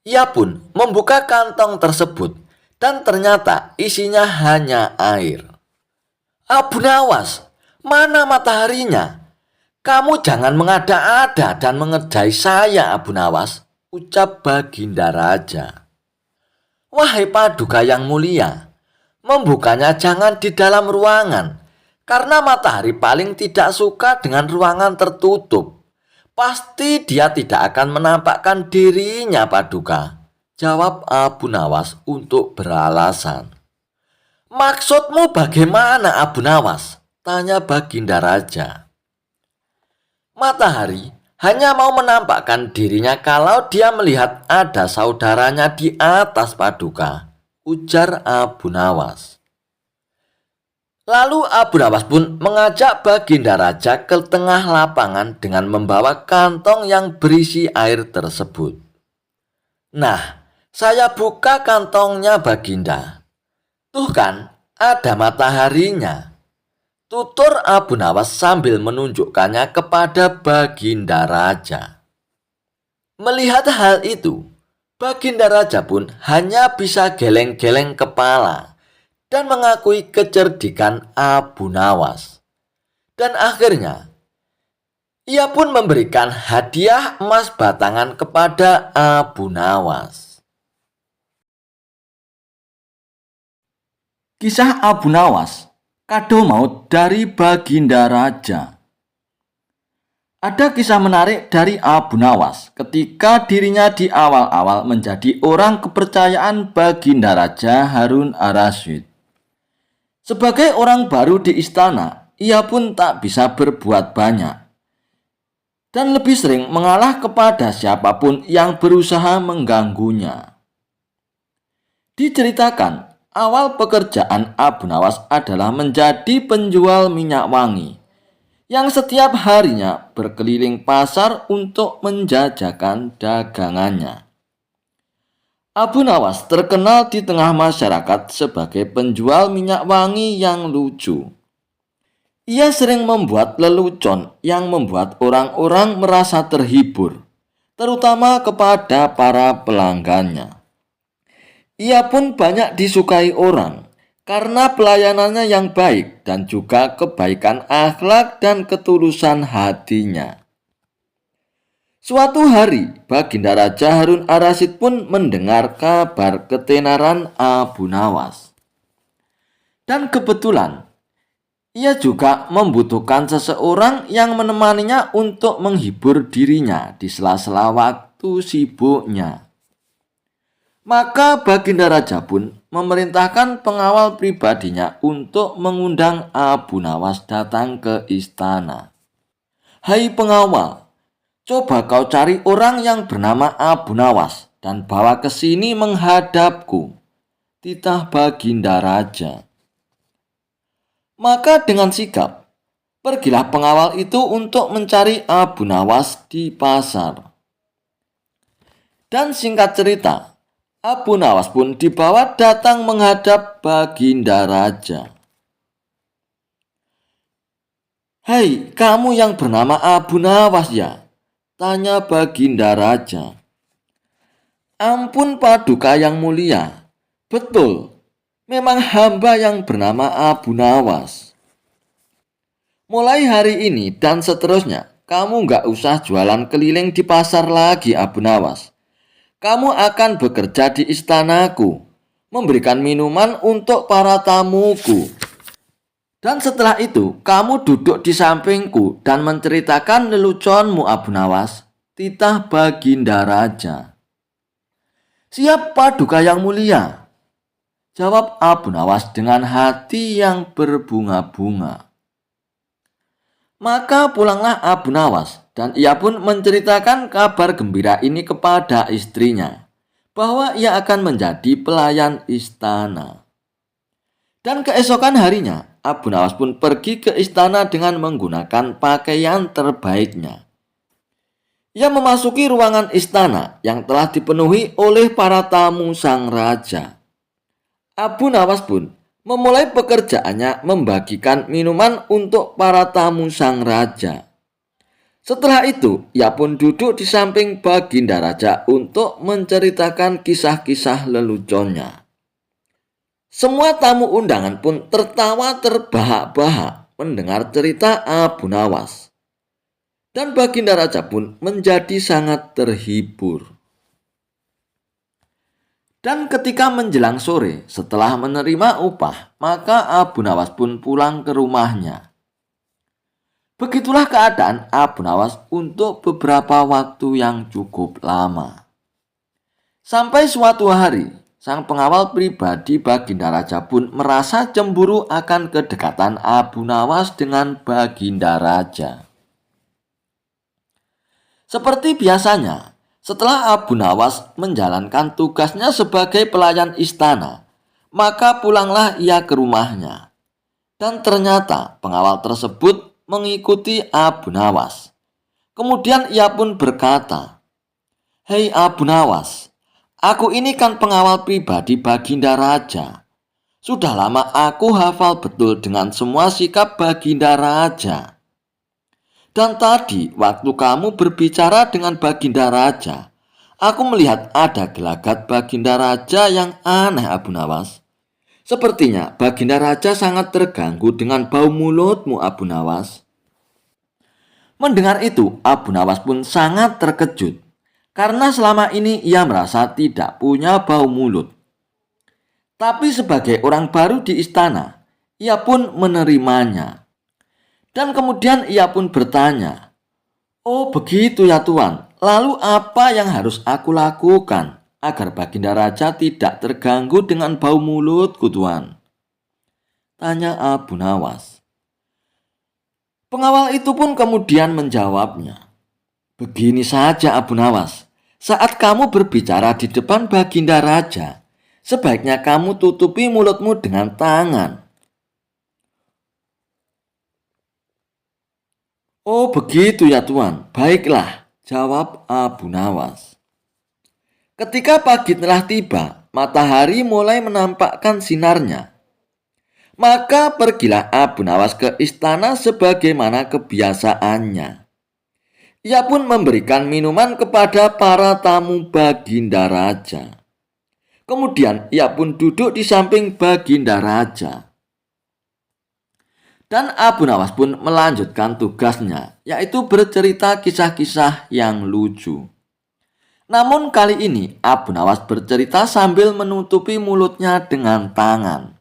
Ia pun membuka kantong tersebut dan ternyata isinya hanya air. Abu Nawas, mana mataharinya? Kamu jangan mengada-ada dan mengerjai saya, Abu Nawas, ucap Baginda Raja. Wahai Paduka yang mulia, Membukanya jangan di dalam ruangan, karena matahari paling tidak suka dengan ruangan tertutup. Pasti dia tidak akan menampakkan dirinya, Paduka, jawab Abu Nawas untuk beralasan. Maksudmu bagaimana, Abu Nawas? Tanya Baginda Raja. Matahari hanya mau menampakkan dirinya kalau dia melihat ada saudaranya di atas, Paduka, ujar Abu Nawas. Lalu Abu Nawas pun mengajak Baginda Raja ke tengah lapangan dengan membawa kantong yang berisi air tersebut. Nah, saya buka kantongnya, Baginda. Tuh kan, ada mataharinya, tutur Abu Nawas sambil menunjukkannya kepada Baginda Raja. Melihat hal itu, Baginda Raja pun hanya bisa geleng-geleng kepala dan mengakui kecerdikan Abu Nawas. Dan akhirnya, ia pun memberikan hadiah emas batangan kepada Abu Nawas. Kisah Abu Nawas, kado maut dari Baginda Raja. Ada kisah menarik dari Abu Nawas ketika dirinya di awal-awal menjadi orang kepercayaan Baginda Raja Harun ar-Rasyid. Sebagai orang baru di istana, ia pun tak bisa berbuat banyak dan lebih sering mengalah kepada siapapun yang berusaha mengganggunya. Diceritakan, awal pekerjaan Abu Nawas adalah menjadi penjual minyak wangi yang setiap harinya berkeliling pasar untuk menjajakan dagangannya. Abu Nawas terkenal di tengah masyarakat sebagai penjual minyak wangi yang lucu. Ia sering membuat lelucon yang membuat orang-orang merasa terhibur, terutama kepada para pelanggannya. Ia pun banyak disukai orang karena pelayanannya yang baik dan juga kebaikan akhlak dan ketulusan hatinya. Suatu hari, Baginda Raja Harun ar-Rasyid pun mendengar kabar ketenaran Abu Nawas. Dan kebetulan, ia juga membutuhkan seseorang yang menemaninya untuk menghibur dirinya di sela-sela waktu sibuknya. Maka Baginda Raja pun memerintahkan pengawal pribadinya untuk mengundang Abu Nawas datang ke istana. Hai pengawal, coba kau cari orang yang bernama Abu Nawas dan bawa ke sini menghadapku, titah Baginda Raja. Maka dengan sigap, pergilah pengawal itu untuk mencari Abu Nawas di pasar. Dan singkat cerita, Abu Nawas pun dibawa datang menghadap Baginda Raja. Hei, kamu yang bernama Abu Nawas ya? Tanya Baginda Raja. Ampun Paduka yang mulia. Betul, memang hamba yang bernama Abu Nawas. Mulai hari ini dan seterusnya, kamu gak usah jualan keliling di pasar lagi, Abu Nawas. Kamu akan bekerja di istanaku, memberikan minuman untuk para tamuku. Dan setelah itu, kamu duduk di sampingku dan menceritakan leluconmu, Abu Nawas, titah Baginda Raja. Siap Paduka yang mulia, jawab Abu Nawas dengan hati yang berbunga-bunga. Maka pulanglah Abu Nawas dan ia pun menceritakan kabar gembira ini kepada istrinya, bahwa ia akan menjadi pelayan istana. Dan keesokan harinya, Abu Nawas pun pergi ke istana dengan menggunakan pakaian terbaiknya. Ia memasuki ruangan istana yang telah dipenuhi oleh para tamu sang raja. Abu Nawas pun memulai pekerjaannya membagikan minuman untuk para tamu sang raja. Setelah itu, ia pun duduk di samping Baginda Raja untuk menceritakan kisah-kisah leluconnya. Semua tamu undangan pun tertawa terbahak-bahak mendengar cerita Abu Nawas. Dan Baginda Raja pun menjadi sangat terhibur. Dan ketika menjelang sore setelah menerima upah, maka Abu Nawas pun pulang ke rumahnya. Begitulah keadaan Abu Nawas untuk beberapa waktu yang cukup lama. Sampai suatu hari, sang pengawal pribadi Baginda Raja pun merasa cemburu akan kedekatan Abu Nawas dengan Baginda Raja. Seperti biasanya, setelah Abu Nawas menjalankan tugasnya sebagai pelayan istana, maka pulanglah ia ke rumahnya. Dan ternyata pengawal tersebut mengikuti Abu Nawas. Kemudian ia pun berkata, "Hei Abu Nawas, aku ini kan pengawal pribadi Baginda Raja. Sudah lama aku hafal betul dengan semua sikap Baginda Raja. Dan tadi waktu kamu berbicara dengan Baginda Raja, aku melihat ada gelagat Baginda Raja yang aneh Abu Nawas. Sepertinya Baginda Raja sangat terganggu dengan bau mulutmu Abu Nawas." Mendengar itu, Abu Nawas pun sangat terkejut karena selama ini ia merasa tidak punya bau mulut. Tapi sebagai orang baru di istana, ia pun menerimanya. Dan kemudian ia pun bertanya, "Oh begitu ya Tuan, lalu apa yang harus aku lakukan agar Baginda Raja tidak terganggu dengan bau mulutku Tuan?" tanya Abu Nawas. Pengawal itu pun kemudian menjawabnya, "Begini saja Abu Nawas, saat kamu berbicara di depan Baginda Raja, sebaiknya kamu tutupi mulutmu dengan tangan." "Oh begitu ya Tuan, baiklah," jawab Abu Nawas. Ketika pagi telah tiba, matahari mulai menampakkan sinarnya. Maka pergilah Abu Nawas ke istana sebagaimana kebiasaannya. Ia pun memberikan minuman kepada para tamu Baginda Raja. Kemudian ia pun duduk di samping Baginda Raja. Dan Abu Nawas pun melanjutkan tugasnya, yaitu bercerita kisah-kisah yang lucu. Namun kali ini Abu Nawas bercerita sambil menutupi mulutnya dengan tangan.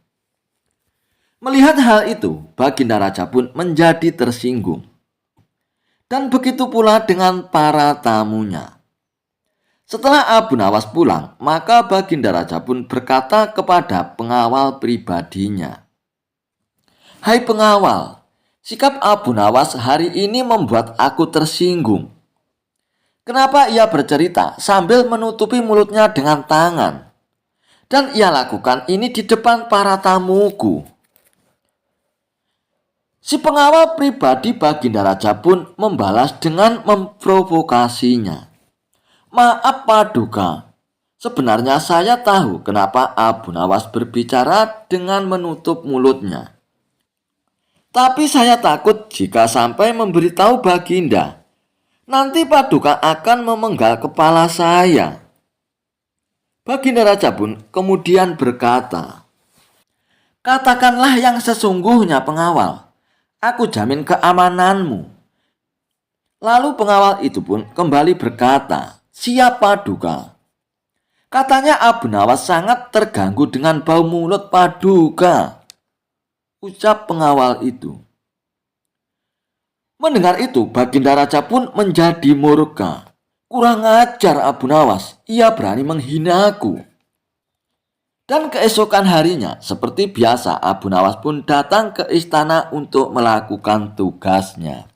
Melihat hal itu, Baginda Raja pun menjadi tersinggung. Dan begitu pula dengan para tamunya. Setelah Abu Nawas pulang, maka Baginda Raja pun berkata kepada pengawal pribadinya, "Hai pengawal, sikap Abu Nawas hari ini membuat aku tersinggung. Kenapa ia bercerita sambil menutupi mulutnya dengan tangan? Dan ia lakukan ini di depan para tamuku." Si pengawal pribadi Baginda Raja pun membalas dengan memprovokasinya, "Maaf Paduka, sebenarnya saya tahu kenapa Abu Nawas berbicara dengan menutup mulutnya. Tapi saya takut jika sampai memberitahu Baginda, nanti Paduka akan memenggal kepala saya." Baginda Raja pun kemudian berkata, "Katakanlah yang sesungguhnya pengawal, aku jamin keamananmu." Lalu pengawal itu pun kembali berkata, "Siap Paduka." Katanya Abu Nawas sangat terganggu dengan bau mulut Paduka, ucap pengawal itu. Mendengar itu, Baginda Raja pun menjadi murka. "Kurang ajar Abu Nawas, ia berani menghinaku." Dan keesokan harinya, seperti biasa, Abu Nawas pun datang ke istana untuk melakukan tugasnya.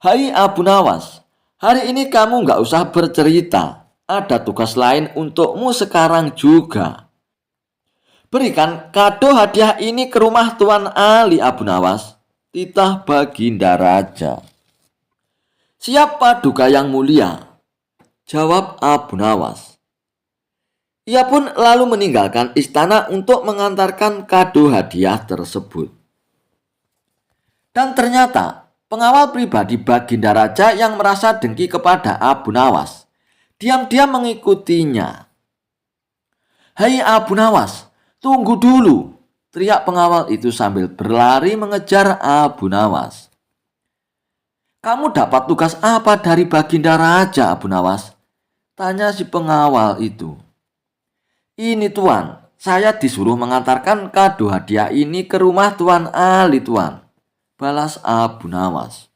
"Hai Abu Nawas, hari ini kamu gak usah bercerita. Ada tugas lain untukmu sekarang juga. Berikan kado hadiah ini ke rumah Tuan Ali Abu Nawas," titah Baginda Raja. "Siap Paduka yang mulia," jawab Abu Nawas. Ia pun lalu meninggalkan istana untuk mengantarkan kado hadiah tersebut. Dan ternyata pengawal pribadi Baginda Raja yang merasa dengki kepada Abu Nawas diam-diam mengikutinya. "Hai Abu Nawas, tunggu dulu," teriak pengawal itu sambil berlari mengejar Abu Nawas. "Kamu dapat tugas apa dari Baginda Raja Abu Nawas?" tanya si pengawal itu. Ini Tuan, saya disuruh mengantarkan kado hadiah ini ke rumah Tuan Ali Tuan, balas Abu Nawas.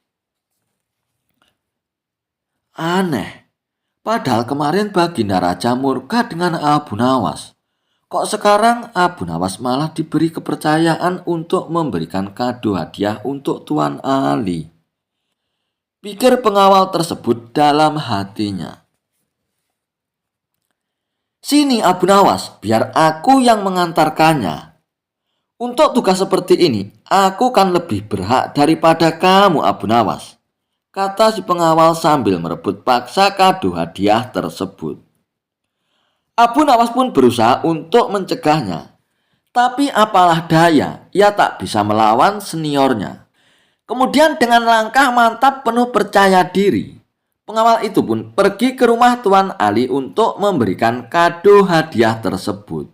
Aneh, padahal kemarin Baginda Raja murka dengan Abu Nawas. Kok sekarang Abu Nawas malah diberi kepercayaan untuk memberikan kado hadiah untuk Tuan Ali? Pikir pengawal tersebut dalam hatinya. Sini Abu Nawas, biar aku yang mengantarkannya. Untuk tugas seperti ini, aku kan lebih berhak daripada kamu Abu Nawas, kata si pengawal sambil merebut paksa kado hadiah tersebut. Abu Nawas pun berusaha untuk mencegahnya. Tapi apalah daya, ia tak bisa melawan seniornya. Kemudian dengan langkah mantap penuh percaya diri, pengawal itu pun pergi ke rumah Tuan Ali untuk memberikan kado hadiah tersebut.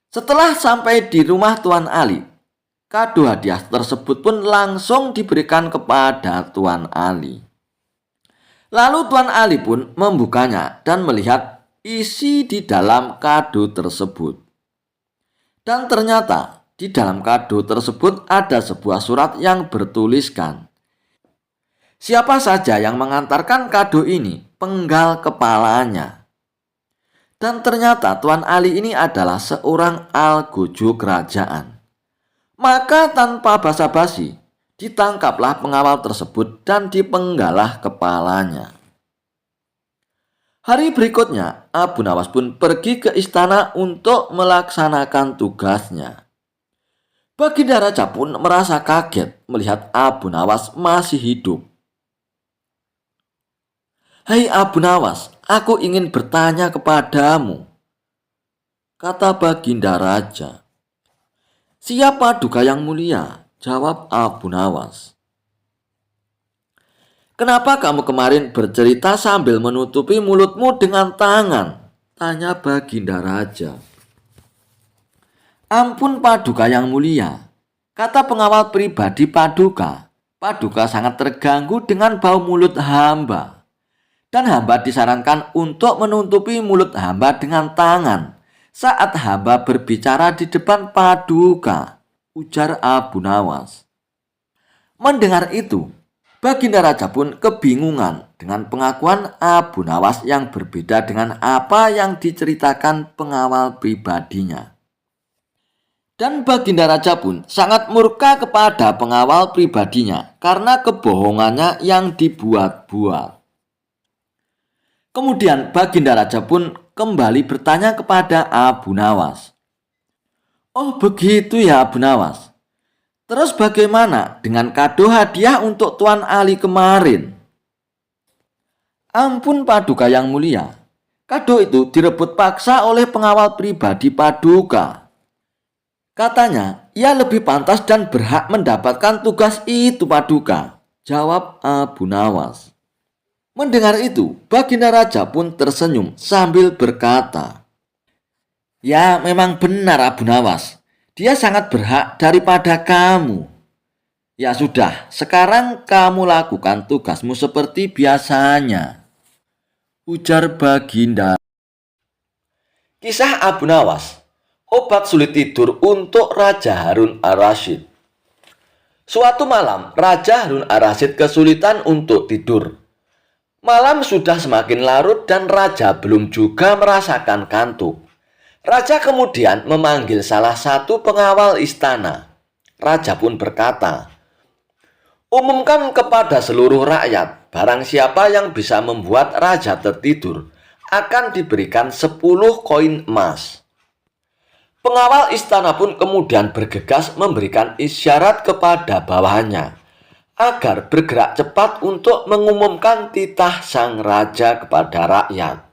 Setelah sampai di rumah Tuan Ali, kado hadiah tersebut pun langsung diberikan kepada Tuan Ali. Lalu Tuan Ali pun membukanya dan melihat isi di dalam kado tersebut. Dan ternyata di dalam kado tersebut ada sebuah surat yang bertuliskan, siapa saja yang mengantarkan kado ini, penggal kepalanya. Dan ternyata Tuan Ali ini adalah seorang algojo kerajaan. Maka tanpa basa-basi, ditangkaplah pengawal tersebut dan dipenggalah kepalanya. Hari berikutnya, Abu Nawas pun pergi ke istana untuk melaksanakan tugasnya. Baginda Raja pun merasa kaget melihat Abu Nawas masih hidup. "Hai Abu Nawas, aku ingin bertanya kepadamu," kata Baginda Raja. "Siapa duka yang mulia?" jawab Abu Nawas. "Kenapa kamu kemarin bercerita sambil menutupi mulutmu dengan tangan?" tanya Baginda Raja. "Ampun Paduka yang mulia," kata pengawal pribadi Paduka. "Paduka sangat terganggu dengan bau mulut hamba. Dan hamba disarankan untuk menutupi mulut hamba dengan tangan saat hamba berbicara di depan Paduka," ujar Abu Nawas. Mendengar itu, Baginda Raja pun kebingungan dengan pengakuan Abu Nawas yang berbeda dengan apa yang diceritakan pengawal pribadinya. Dan Baginda Raja pun sangat murka kepada pengawal pribadinya karena kebohongannya yang dibuat-buat. Kemudian Baginda Raja pun kembali bertanya kepada Abu Nawas. "Oh begitu ya Abu Nawas. Terus bagaimana dengan kado hadiah untuk Tuan Ali kemarin?" "Ampun Paduka yang mulia, kado itu direbut paksa oleh pengawal pribadi Paduka. Katanya ia lebih pantas dan berhak mendapatkan tugas itu Paduka," jawab Abu Nawas. Mendengar itu, Baginda Raja pun tersenyum sambil berkata, "Ya memang benar Abu Nawas. Dia sangat berhak daripada kamu. Ya sudah, sekarang kamu lakukan tugasmu seperti biasanya," ujar Baginda. Kisah Abu Nawas, obat sulit tidur untuk Raja Harun Ar-Rasyid. Suatu malam, Raja Harun Ar-Rasyid kesulitan untuk tidur. Malam sudah semakin larut dan Raja belum juga merasakan kantuk. Raja kemudian memanggil salah satu pengawal istana. Raja pun berkata, "Umumkan kepada seluruh rakyat, barang siapa yang bisa membuat raja tertidur akan diberikan 10 koin emas." Pengawal istana pun kemudian bergegas memberikan isyarat kepada bawahannya agar bergerak cepat untuk mengumumkan titah sang raja kepada rakyat.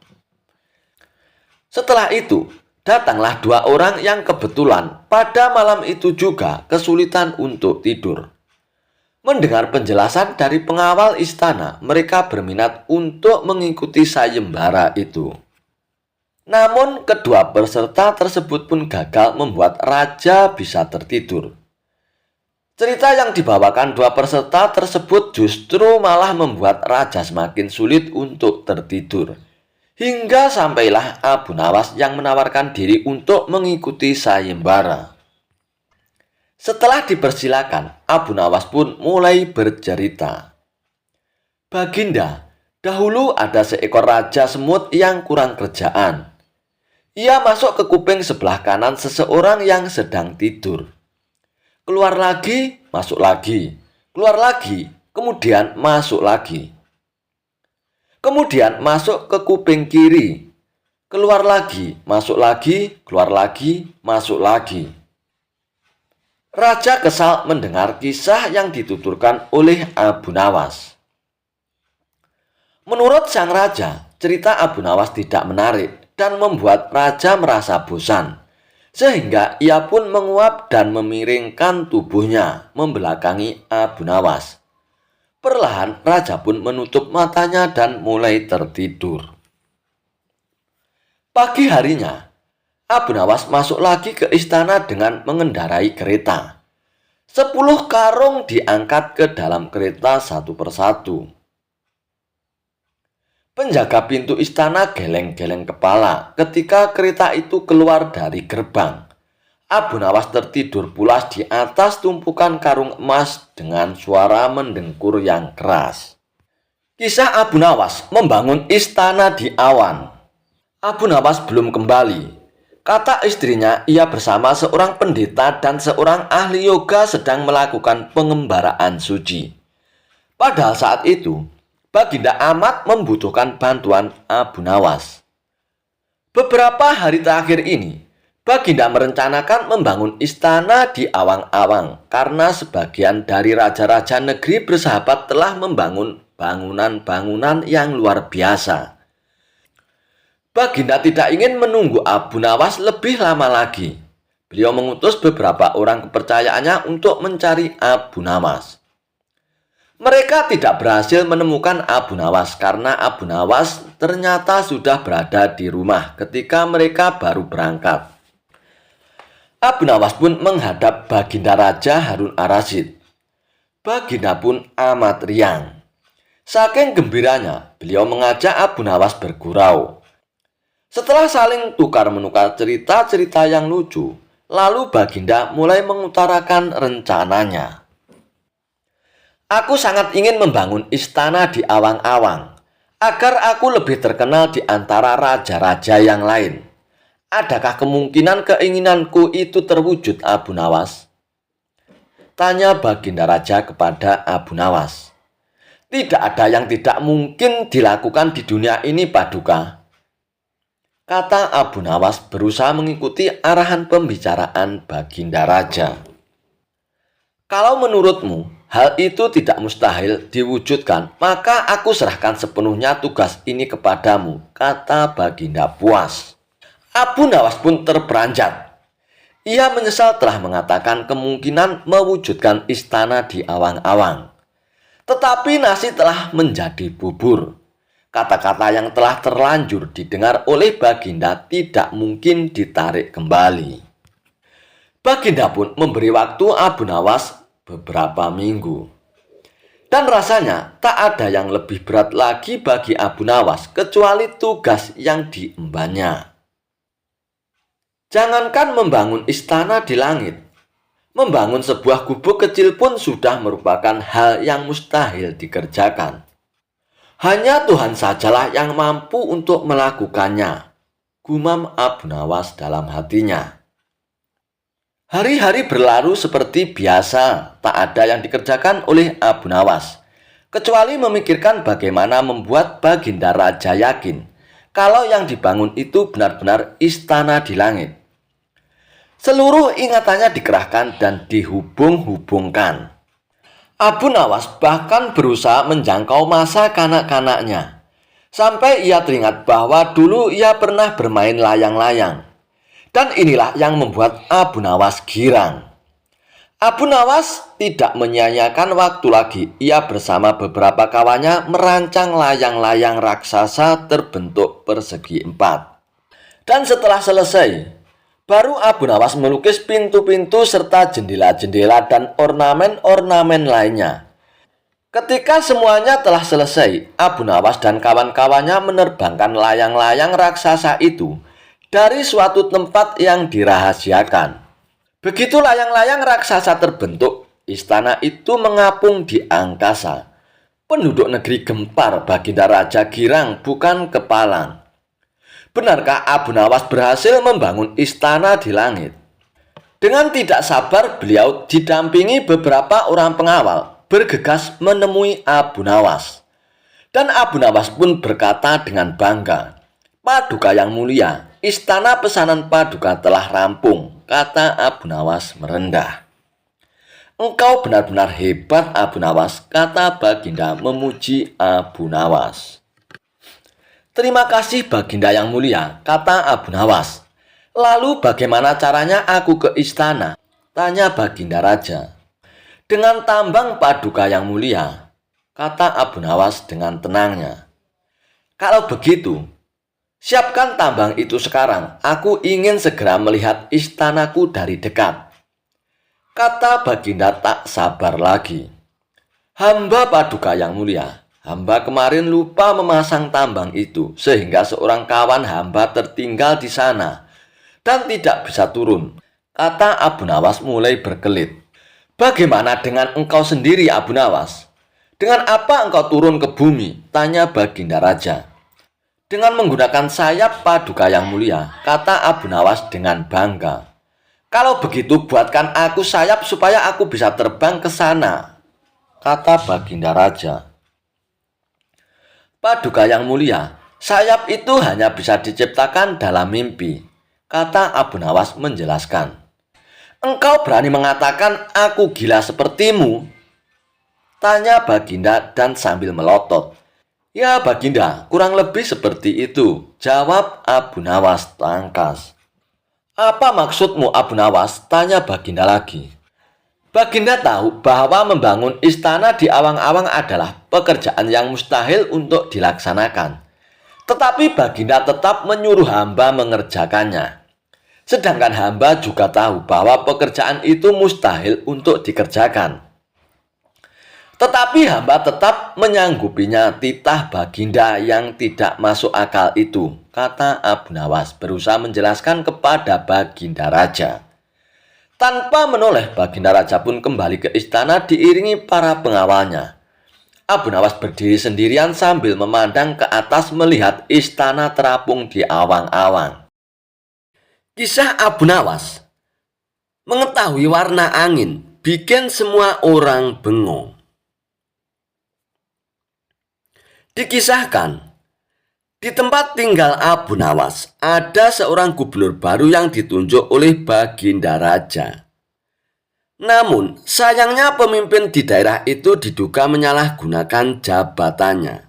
Setelah itu, datanglah 2 orang yang kebetulan pada malam itu juga kesulitan untuk tidur. Mendengar penjelasan dari pengawal istana, mereka berminat untuk mengikuti sayembara itu. Namun kedua peserta tersebut pun gagal membuat raja bisa tertidur. Cerita yang dibawakan 2 peserta tersebut justru malah membuat raja semakin sulit untuk tertidur. Hingga sampailah Abu Nawas yang menawarkan diri untuk mengikuti sayembara. Setelah dipersilakan, Abu Nawas pun mulai bercerita. Baginda, dahulu ada seekor raja semut yang kurang kerjaan. Ia masuk ke kuping sebelah kanan seseorang yang sedang tidur. Keluar lagi, masuk lagi. Keluar lagi, kemudian masuk lagi. Kemudian masuk ke kuping kiri. Keluar lagi, masuk lagi, keluar lagi, masuk lagi. Raja kesal mendengar kisah yang dituturkan oleh Abu Nawas. Menurut sang raja, cerita Abu Nawas tidak menarik dan membuat raja merasa bosan. Sehingga ia pun menguap dan memiringkan tubuhnya membelakangi Abu Nawas. Perlahan raja pun menutup matanya dan mulai tertidur. Pagi harinya, Abu Nawas masuk lagi ke istana dengan mengendarai kereta. 10 karung diangkat ke dalam kereta satu persatu. Penjaga pintu istana geleng-geleng kepala ketika kereta itu keluar dari gerbang. Abu Nawas tertidur pulas di atas tumpukan karung emas dengan suara mendengkur yang keras. Kisah Abu Nawas membangun istana di awan. Abu Nawas belum kembali. Kata istrinya, ia bersama seorang pendeta dan seorang ahli yoga sedang melakukan pengembaraan suci. Padahal saat itu, Baginda amat membutuhkan bantuan Abu Nawas. Beberapa hari terakhir ini, Baginda merencanakan membangun istana di awang-awang karena sebagian dari raja-raja negeri bersahabat telah membangun bangunan-bangunan yang luar biasa. Baginda tidak ingin menunggu Abu Nawas lebih lama lagi. Beliau mengutus beberapa orang kepercayaannya untuk mencari Abu Nawas. Mereka tidak berhasil menemukan Abu Nawas karena Abu Nawas ternyata sudah berada di rumah ketika mereka baru berangkat. Abu Nawas pun menghadap Baginda Raja Harun Ar-Rasyid. Baginda pun amat riang. Saking gembiranya, beliau mengajak Abu Nawas bergurau. Setelah saling tukar-menukar cerita-cerita yang lucu, lalu Baginda mulai mengutarakan rencananya. Aku sangat ingin membangun istana di awang-awang, agar aku lebih terkenal di antara raja-raja yang lain. Adakah kemungkinan keinginanku itu terwujud, Abu Nawas? Tanya Baginda Raja kepada Abu Nawas. Tidak ada yang tidak mungkin dilakukan di dunia ini, Paduka. Kata Abu Nawas berusaha mengikuti arahan pembicaraan Baginda Raja. Kalau menurutmu hal itu tidak mustahil diwujudkan, maka aku serahkan sepenuhnya tugas ini kepadamu, kata Baginda puas. Abu Nawas pun terperanjat. Ia menyesal telah mengatakan kemungkinan mewujudkan istana di awang-awang. Tetapi nasi telah menjadi bubur. Kata-kata yang telah terlanjur didengar oleh Baginda tidak mungkin ditarik kembali. Baginda pun memberi waktu Abu Nawas beberapa minggu. Dan rasanya tak ada yang lebih berat lagi bagi Abu Nawas kecuali tugas yang diembannya. Jangankan membangun istana di langit, membangun sebuah gubuk kecil pun sudah merupakan hal yang mustahil dikerjakan. Hanya Tuhan sajalah yang mampu untuk melakukannya, gumam Abu Nawas dalam hatinya. Hari-hari berlalu seperti biasa, tak ada yang dikerjakan oleh Abu Nawas, kecuali memikirkan bagaimana membuat Baginda Raja yakin kalau yang dibangun itu benar-benar istana di langit. Seluruh ingatannya dikerahkan dan dihubung-hubungkan. Abu Nawas bahkan berusaha menjangkau masa kanak-kanaknya. Sampai ia teringat bahwa dulu ia pernah bermain layang-layang. Dan inilah yang membuat Abu Nawas girang. Abu Nawas tidak menyia-nyiakan waktu lagi. Ia bersama beberapa kawannya merancang layang-layang raksasa terbentuk persegi 4. Dan setelah selesai, baru Abu Nawas melukis pintu-pintu serta jendela-jendela dan ornamen-ornamen lainnya. Ketika semuanya telah selesai, Abu Nawas dan kawan-kawannya menerbangkan layang-layang raksasa itu dari suatu tempat yang dirahasiakan. Begitu layang-layang raksasa terbentuk, istana itu mengapung di angkasa. Penduduk negeri gempar, Baginda Raja girang bukan kepalang. Benarkah Abu Nawas berhasil membangun istana di langit? Dengan tidak sabar, beliau didampingi beberapa orang pengawal bergegas menemui Abu Nawas. Dan Abu Nawas pun berkata dengan bangga, "Paduka yang mulia, istana pesanan Paduka telah rampung," kata Abu Nawas merendah. "Engkau benar-benar hebat, Abu Nawas," kata Baginda memuji Abu Nawas. "Terima kasih Baginda yang mulia," kata Abu Nawas. "Lalu bagaimana caranya aku ke istana?" tanya Baginda Raja. "Dengan tambang Paduka yang mulia," kata Abu Nawas dengan tenangnya. "Kalau begitu, siapkan tambang itu sekarang. Aku ingin segera melihat istanaku dari dekat," kata Baginda tak sabar lagi. "Hamba Paduka yang mulia, hamba kemarin lupa memasang tambang itu sehingga seorang kawan hamba tertinggal di sana dan tidak bisa turun," kata Abu Nawas mulai berkelit. "Bagaimana dengan engkau sendiri, Abu Nawas? Dengan apa engkau turun ke bumi?" tanya Baginda Raja. "Dengan menggunakan sayap Paduka yang mulia," kata Abu Nawas dengan bangga. "Kalau begitu buatkan aku sayap supaya aku bisa terbang ke sana," kata Baginda Raja. "Paduka yang mulia, sayap itu hanya bisa diciptakan dalam mimpi," kata Abu Nawas menjelaskan. "Engkau berani mengatakan aku gila sepertimu?" tanya Baginda dan sambil melotot. "Ya Baginda, kurang lebih seperti itu," jawab Abu Nawas tangkas. "Apa maksudmu, Abu Nawas?" tanya Baginda lagi. Baginda tahu bahwa membangun istana di awang-awang adalah pekerjaan yang mustahil untuk dilaksanakan. Tetapi Baginda tetap menyuruh hamba mengerjakannya. Sedangkan hamba juga tahu bahwa pekerjaan itu mustahil untuk dikerjakan. Tetapi hamba tetap menyanggupinya. Titah Baginda yang tidak masuk akal itu, kata Abu Nawas berusaha menjelaskan kepada Baginda Raja. Tanpa menoleh, Baginda Raja pun kembali ke istana diiringi para pengawalnya. Abu Nawas berdiri sendirian sambil memandang ke atas melihat istana terapung di awang-awang. Kisah Abu Nawas mengetahui warna angin bikin semua orang bengong. Dikisahkan, di tempat tinggal Abu Nawas ada seorang gubernur baru yang ditunjuk oleh Baginda Raja. Namun, sayangnya pemimpin di daerah itu diduga menyalahgunakan jabatannya.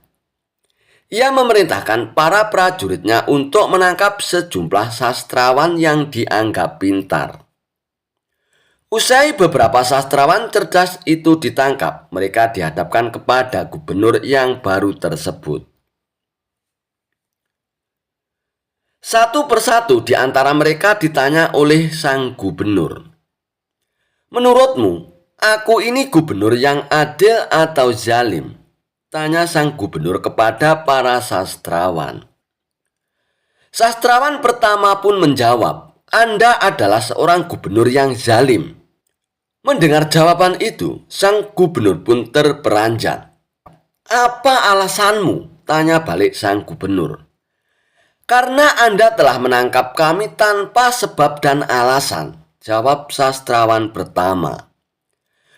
Ia memerintahkan para prajuritnya untuk menangkap sejumlah sastrawan yang dianggap pintar. Usai beberapa sastrawan cerdas itu ditangkap, mereka dihadapkan kepada gubernur yang baru tersebut. Satu persatu di antara mereka ditanya oleh sang gubernur. "Menurutmu, aku ini gubernur yang adil atau zalim?" tanya sang gubernur kepada para sastrawan. Sastrawan pertama pun menjawab, "Anda adalah seorang gubernur yang zalim." Mendengar jawaban itu, sang gubernur pun terperanjat. "Apa alasanmu?" tanya balik sang gubernur. "Karena Anda telah menangkap kami tanpa sebab dan alasan," jawab sastrawan pertama.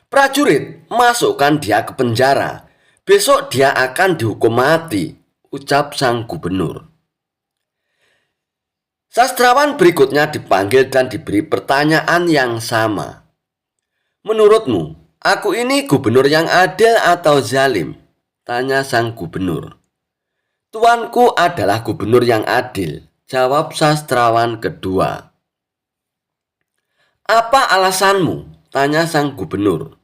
"Prajurit, masukkan dia ke penjara. Besok dia akan dihukum mati," ucap sang gubernur. Sastrawan berikutnya dipanggil dan diberi pertanyaan yang sama. "Menurutmu, aku ini gubernur yang adil atau zalim?" tanya sang gubernur. "Tuanku adalah gubernur yang adil," jawab sastrawan kedua. "Apa alasanmu?" tanya sang gubernur.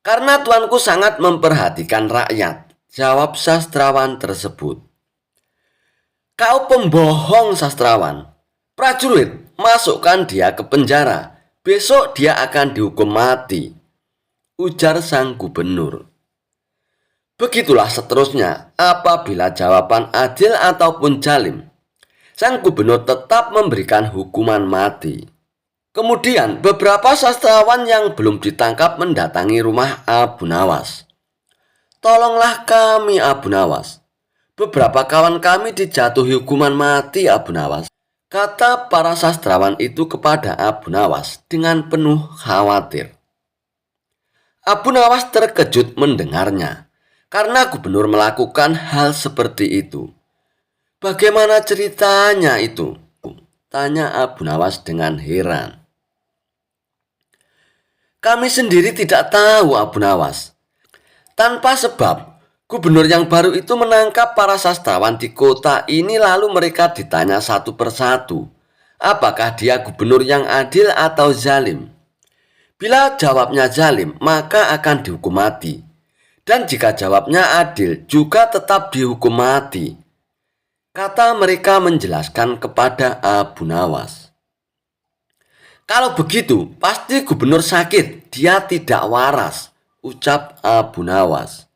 "Karena tuanku sangat memperhatikan rakyat," jawab sastrawan tersebut. "Kau pembohong, sastrawan. Prajurit, masukkan dia ke penjara. Besok dia akan dihukum mati," ujar sang gubernur. Begitulah seterusnya apabila jawaban adil ataupun zalim. Sang gubernur tetap memberikan hukuman mati. Kemudian beberapa sastrawan yang belum ditangkap mendatangi rumah Abu Nawas. "Tolonglah kami, Abu Nawas. Beberapa kawan kami dijatuhi hukuman mati, Abu Nawas," kata para sastrawan itu kepada Abu Nawas dengan penuh khawatir. Abu Nawas terkejut mendengarnya, karena gubernur melakukan hal seperti itu. "Bagaimana ceritanya itu?" tanya Abu Nawas dengan heran. "Kami sendiri tidak tahu, Abu Nawas. Tanpa sebab, gubernur yang baru itu menangkap para sastrawan di kota ini, lalu mereka ditanya satu persatu, apakah dia gubernur yang adil atau zalim. Bila jawabnya zalim, maka akan dihukum mati. Dan jika jawabnya adil, juga tetap dihukum mati," kata mereka menjelaskan kepada Abu Nawas. "Kalau begitu, pasti gubernur sakit, dia tidak waras," ucap Abu Nawas.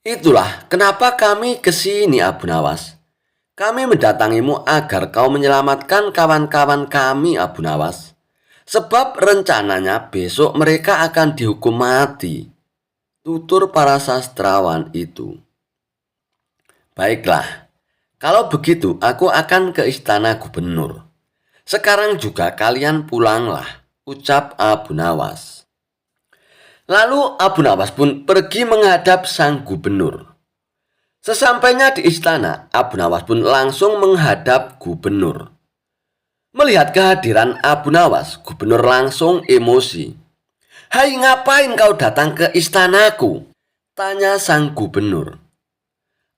"Itulah kenapa kami ke sini, Abu Nawas. Kami mendatangimu agar kau menyelamatkan kawan-kawan kami, Abu Nawas. Sebab rencananya besok mereka akan dihukum mati," tutur para sastrawan itu. "Baiklah, kalau begitu aku akan ke istana gubernur. Sekarang juga kalian pulanglah," ucap Abu Nawas. Lalu Abu Nawas pun pergi menghadap sang gubernur. Sesampainya di istana, Abu Nawas pun langsung menghadap gubernur. Melihat kehadiran Abu Nawas, gubernur langsung emosi. "Hai, ngapain kau datang ke istanaku?" tanya sang gubernur.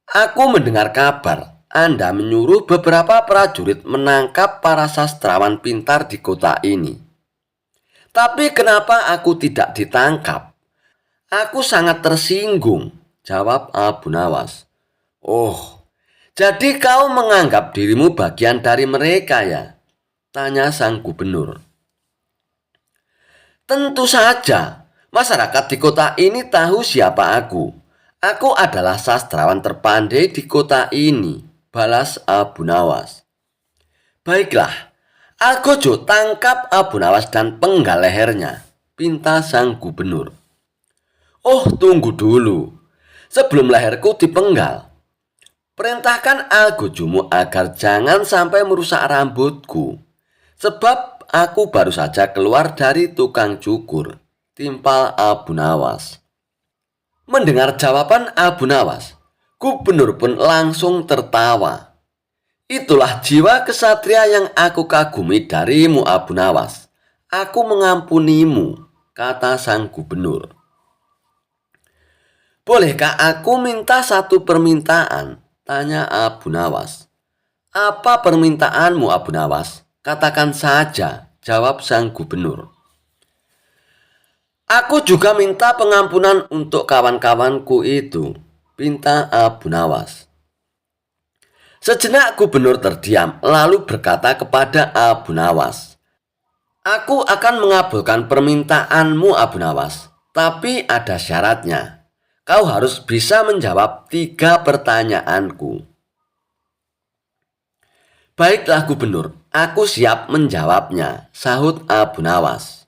"Aku mendengar kabar Anda menyuruh beberapa prajurit menangkap para sastrawan pintar di kota ini. Tapi kenapa aku tidak ditangkap? Aku sangat tersinggung," jawab Abu Nawas. "Oh, jadi kau menganggap dirimu bagian dari mereka ya?" tanya sang gubernur. "Tentu saja, masyarakat di kota ini tahu siapa aku. Aku adalah sastrawan terpandai di kota ini," balas Abu Nawas. "Baiklah, Algojo tangkap Abu Nawas dan penggal lehernya," pinta sang gubernur. "Oh, tunggu dulu. Sebelum leherku dipenggal, perintahkan Algojomu agar jangan sampai merusak rambutku. Sebab aku baru saja keluar dari tukang cukur," timpal Abu Nawas. Mendengar jawaban Abu Nawas, gubernur pun langsung tertawa. "Itulah jiwa kesatria yang aku kagumi darimu, Abu Nawas. Aku mengampunimu," kata sang gubernur. "Bolehkah aku minta satu permintaan?" tanya Abu Nawas. "Apa permintaanmu, Abu Nawas? Katakan saja," jawab sang gubernur. "Aku juga minta pengampunan untuk kawan-kawanku itu," pinta Abu Nawas. Sejenak gubernur terdiam, lalu berkata kepada Abu Nawas, "Aku akan mengabulkan permintaanmu, Abu Nawas, tapi ada syaratnya. Kau harus bisa menjawab 3 pertanyaanku." "Baiklah gubernur, aku siap menjawabnya," sahut Abu Nawas.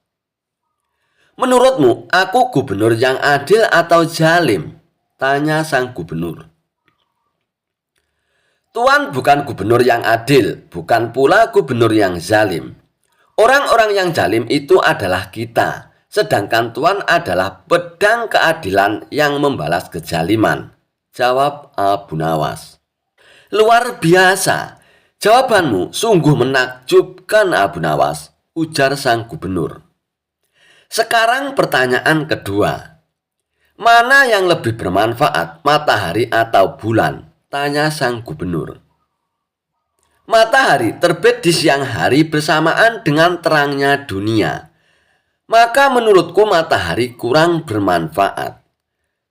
"Menurutmu, aku gubernur yang adil atau zalim?" tanya sang gubernur. "Tuan bukan gubernur yang adil, bukan pula gubernur yang zalim. Orang-orang yang zalim itu adalah kita, sedangkan Tuan adalah pedang keadilan yang membalas kezaliman," jawab Abu Nawas. "Luar biasa, jawabanmu sungguh menakjubkan, Abu Nawas," ujar sang gubernur. "Sekarang pertanyaan kedua. Mana yang lebih bermanfaat, matahari atau bulan?" tanya sang gubernur. "Matahari terbit di siang hari bersamaan dengan terangnya dunia. Maka menurutku matahari kurang bermanfaat.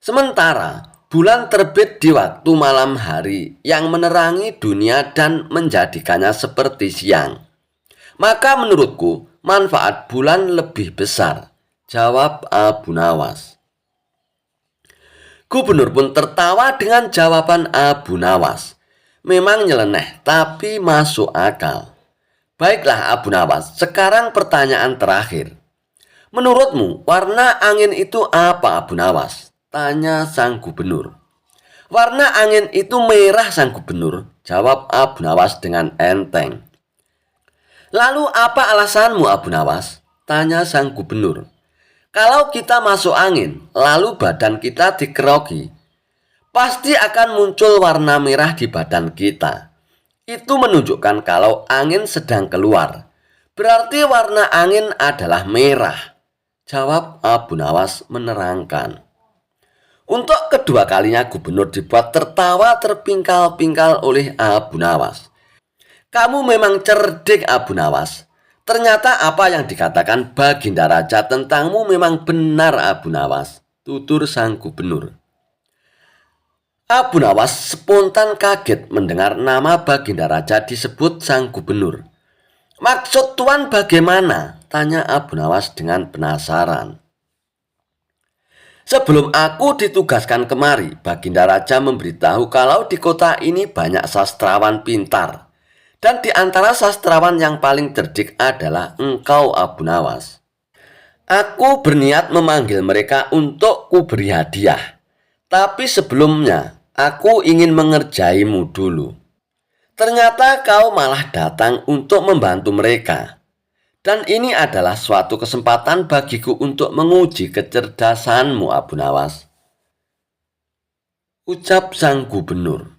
Sementara bulan terbit di waktu malam hari yang menerangi dunia dan menjadikannya seperti siang. Maka menurutku manfaat bulan lebih besar," jawab Abu Nawas. Gubernur pun tertawa dengan jawaban Abu Nawas. Memang nyeleneh, tapi masuk akal. Baiklah Abu Nawas, sekarang pertanyaan terakhir. Menurutmu, warna angin itu apa Abu Nawas? Tanya sang gubernur. Warna angin itu merah sang gubernur, jawab Abu Nawas dengan enteng. Lalu apa alasanmu Abu Nawas? Tanya sang gubernur. Kalau kita masuk angin, lalu badan kita dikeroki, pasti akan muncul warna merah di badan kita. Itu menunjukkan kalau angin sedang keluar. Berarti warna angin adalah merah, jawab Abu Nawas menerangkan. Untuk kedua kalinya gubernur dibuat tertawa terpingkal-pingkal oleh Abu Nawas. Kamu memang cerdik Abu Nawas. Ternyata apa yang dikatakan Baginda Raja tentangmu memang benar Abu Nawas, tutur sang gubernur. Abu Nawas spontan kaget mendengar nama Baginda Raja disebut sang gubernur. Maksud Tuan bagaimana? Tanya Abu Nawas dengan penasaran. Sebelum aku ditugaskan kemari, Baginda Raja memberitahu kalau di kota ini banyak sastrawan pintar. Dan di antara sastrawan yang paling cerdik adalah engkau Abu Nawas. Aku berniat memanggil mereka untuk kuberi hadiah. Tapi sebelumnya, aku ingin mengerjaimu dulu. Ternyata kau malah datang untuk membantu mereka. Dan ini adalah suatu kesempatan bagiku untuk menguji kecerdasanmu Abu Nawas, ucap sang gubernur.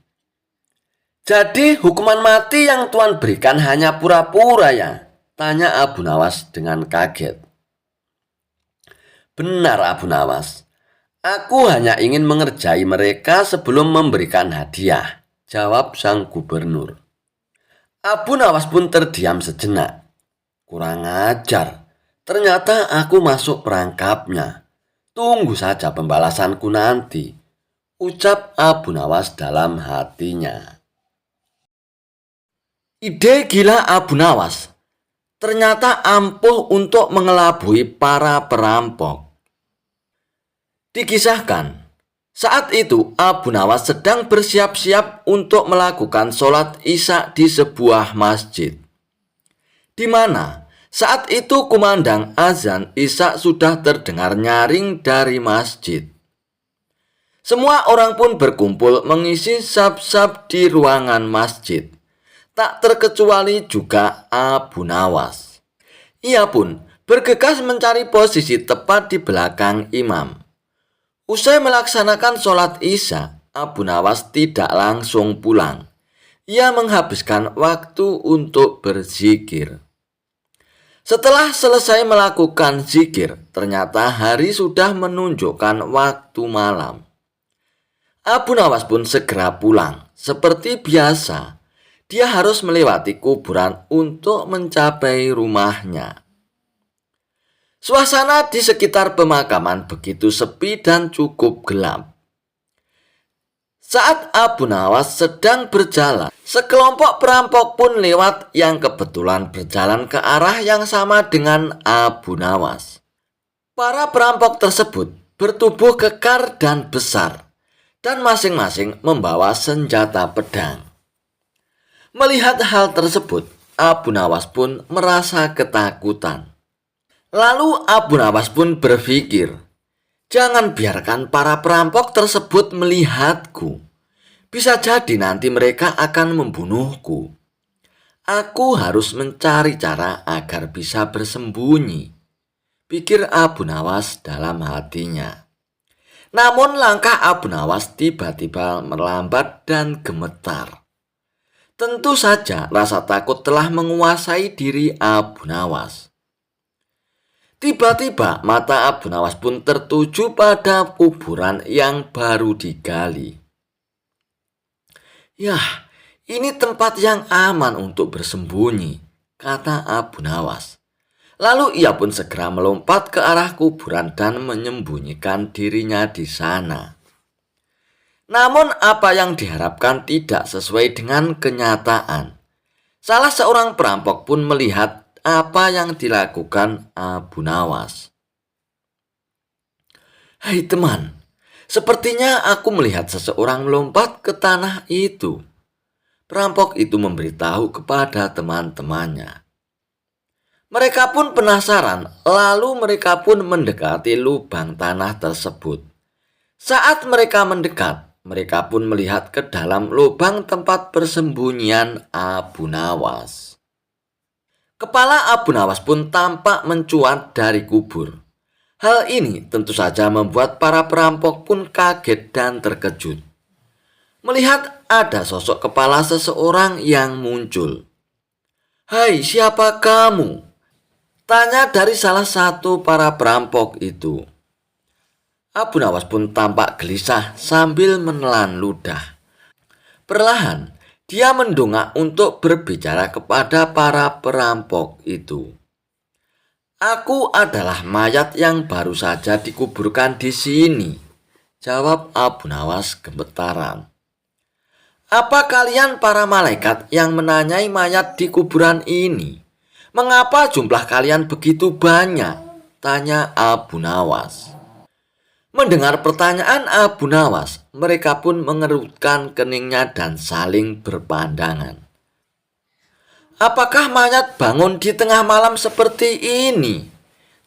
Jadi hukuman mati yang Tuan berikan hanya pura-pura ya? Tanya Abu Nawas dengan kaget. Benar Abu Nawas, aku hanya ingin mengerjai mereka sebelum memberikan hadiah, jawab sang gubernur. Abu Nawas pun terdiam sejenak. Kurang ajar, ternyata aku masuk perangkapnya. Tunggu saja pembalasanku nanti, ucap Abu Nawas dalam hatinya. Ide gila Abu Nawas ternyata ampuh untuk mengelabui para perampok. Dikisahkan, saat itu Abu Nawas sedang bersiap-siap untuk melakukan sholat Isya di sebuah masjid, di mana saat itu kumandang azan Isya sudah terdengar nyaring dari masjid. Semua orang pun berkumpul mengisi saf-saf di ruangan masjid. Tak terkecuali juga Abu Nawas. Ia pun bergegas mencari posisi tepat di belakang imam. Usai melaksanakan sholat Isya, Abu Nawas tidak langsung pulang. Ia menghabiskan waktu untuk berzikir. Setelah selesai melakukan zikir, ternyata hari sudah menunjukkan waktu malam. Abu Nawas pun segera pulang. Seperti biasa, dia harus melewati kuburan untuk mencapai rumahnya. Suasana di sekitar pemakaman begitu sepi dan cukup gelap. Saat Abu Nawas sedang berjalan, sekelompok perampok pun lewat yang kebetulan berjalan ke arah yang sama dengan Abu Nawas. Para perampok tersebut bertubuh kekar dan besar, dan masing-masing membawa senjata pedang. Melihat hal tersebut, Abu Nawas pun merasa ketakutan. Lalu Abu Nawas pun berpikir, jangan biarkan para perampok tersebut melihatku. Bisa jadi nanti mereka akan membunuhku. Aku harus mencari cara agar bisa bersembunyi, pikir Abu Nawas dalam hatinya. Namun langkah Abu Nawas tiba-tiba melambat dan gemetar. Tentu saja rasa takut telah menguasai diri Abu Nawas. Tiba-tiba mata Abu Nawas pun tertuju pada kuburan yang baru digali. Yah, ini tempat yang aman untuk bersembunyi, kata Abu Nawas. Lalu ia pun segera melompat ke arah kuburan dan menyembunyikan dirinya di sana. Namun apa yang diharapkan tidak sesuai dengan kenyataan. Salah seorang perampok pun melihat apa yang dilakukan Abu Nawas. Hai teman, Sepertinya aku melihat seseorang melompat ke tanah itu. Perampok itu memberitahu kepada teman-temannya. Mereka pun penasaran, lalu mereka pun mendekati lubang tanah tersebut. Saat mereka mendekat, mereka pun melihat ke dalam lubang tempat persembunyian Abu Nawas. Kepala Abu Nawas pun tampak mencuat dari kubur. Hal ini tentu saja membuat para perampok pun kaget dan terkejut. Melihat ada sosok kepala seseorang yang muncul. "Hai, siapa kamu?" tanya dari salah satu para perampok itu. Abu Nawas pun tampak gelisah sambil menelan ludah. Perlahan, dia mendongak untuk berbicara kepada para perampok itu. "Aku adalah mayat yang baru saja dikuburkan di sini," jawab Abu Nawas gemetaran. "Apa kalian para malaikat yang menanyai mayat di kuburan ini? Mengapa jumlah kalian begitu banyak?" tanya Abu Nawas. Mendengar pertanyaan Abu Nawas, mereka pun mengerutkan keningnya dan saling berpandangan. "Apakah mayat bangun di tengah malam seperti ini?"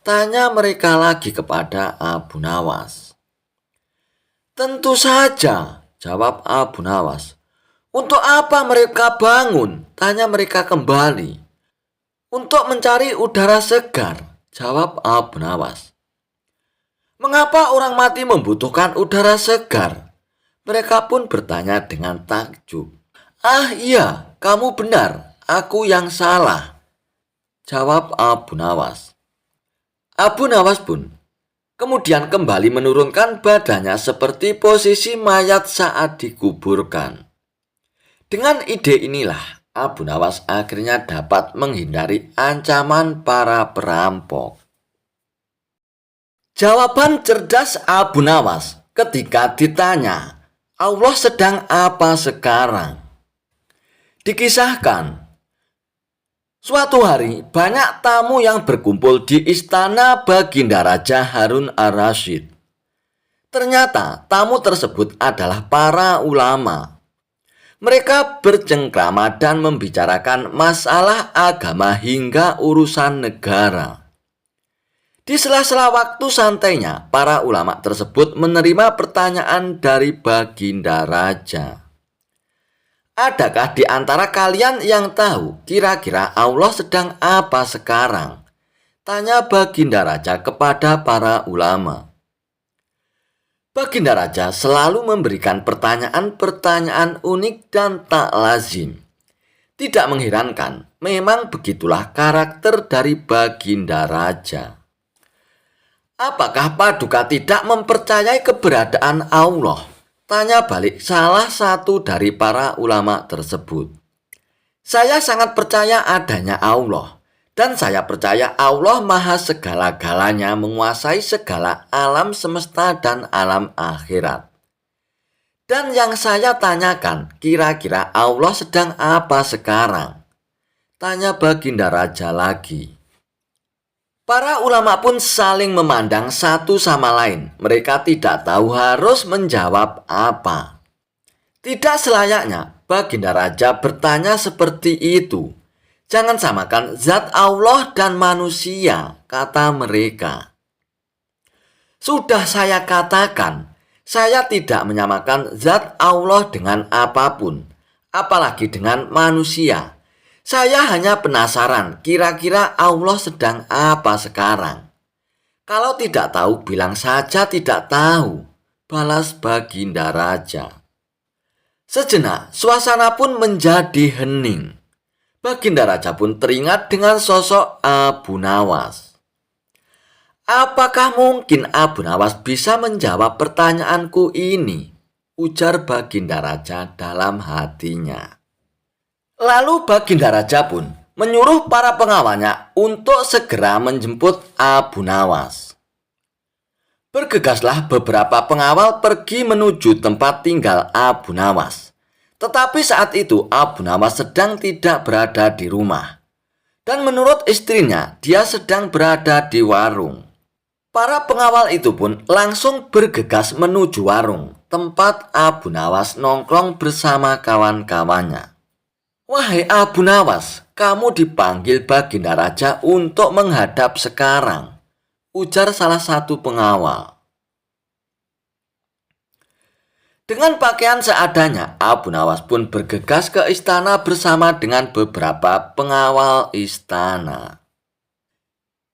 tanya mereka lagi kepada Abu Nawas. "Tentu saja," jawab Abu Nawas. "Untuk apa mereka bangun?" tanya mereka kembali. "Untuk mencari udara segar," jawab Abu Nawas. "Mengapa orang mati membutuhkan udara segar?" Mereka pun bertanya dengan takjub. "Ah iya, kamu benar, aku yang salah," jawab Abu Nawas. Abu Nawas pun kemudian kembali menurunkan badannya seperti posisi mayat saat dikuburkan. Dengan ide inilah Abu Nawas akhirnya dapat menghindari ancaman para perampok. Jawaban cerdas Abu Nawas ketika ditanya, "Allah sedang apa sekarang?" Dikisahkan, suatu hari banyak tamu yang berkumpul di istana Baginda Raja Harun ar-Rasyid. Ternyata tamu tersebut adalah para ulama. Mereka bercengkrama dan membicarakan masalah agama hingga urusan negara. Di sela-sela waktu santainya, para ulama tersebut menerima pertanyaan dari Baginda Raja. "Adakah di antara kalian yang tahu kira-kira Allah sedang apa sekarang?" tanya Baginda Raja kepada para ulama. Baginda Raja selalu memberikan pertanyaan-pertanyaan unik dan tak lazim. Tidak mengherankan, memang begitulah karakter dari Baginda Raja. "Apakah Paduka tidak mempercayai keberadaan Allah?" tanya balik salah satu dari para ulama tersebut. "Saya sangat percaya adanya Allah. Dan saya percaya Allah maha segala-galanya, menguasai segala alam semesta dan alam akhirat. Dan yang saya tanyakan, kira-kira Allah sedang apa sekarang?" tanya Baginda Raja lagi. Para ulama pun saling memandang satu sama lain. Mereka tidak tahu harus menjawab apa. Tidak selayaknya Baginda Raja bertanya seperti itu. "Jangan samakan zat Allah dan manusia," kata mereka. "Sudah saya katakan, saya tidak menyamakan zat Allah dengan apapun, apalagi dengan manusia. Saya hanya penasaran kira-kira Allah sedang apa sekarang. Kalau tidak tahu, bilang saja tidak tahu," balas Baginda Raja. Sejenak, suasana pun menjadi hening. Baginda Raja pun teringat dengan sosok Abu Nawas. "Apakah mungkin Abu Nawas bisa menjawab pertanyaanku ini?" ujar Baginda Raja dalam hatinya. Lalu Baginda Raja pun menyuruh para pengawalnya untuk segera menjemput Abu Nawas. Bergegaslah beberapa pengawal pergi menuju tempat tinggal Abu Nawas. Tetapi saat itu Abu Nawas sedang tidak berada di rumah. Dan menurut istrinya, dia sedang berada di warung. Para pengawal itu pun langsung bergegas menuju warung tempat Abu Nawas nongkrong bersama kawan-kawannya. "Wahai Abu Nawas, kamu dipanggil Baginda Raja untuk menghadap sekarang," ujar salah satu pengawal. Dengan pakaian seadanya, Abu Nawas pun bergegas ke istana bersama dengan beberapa pengawal istana.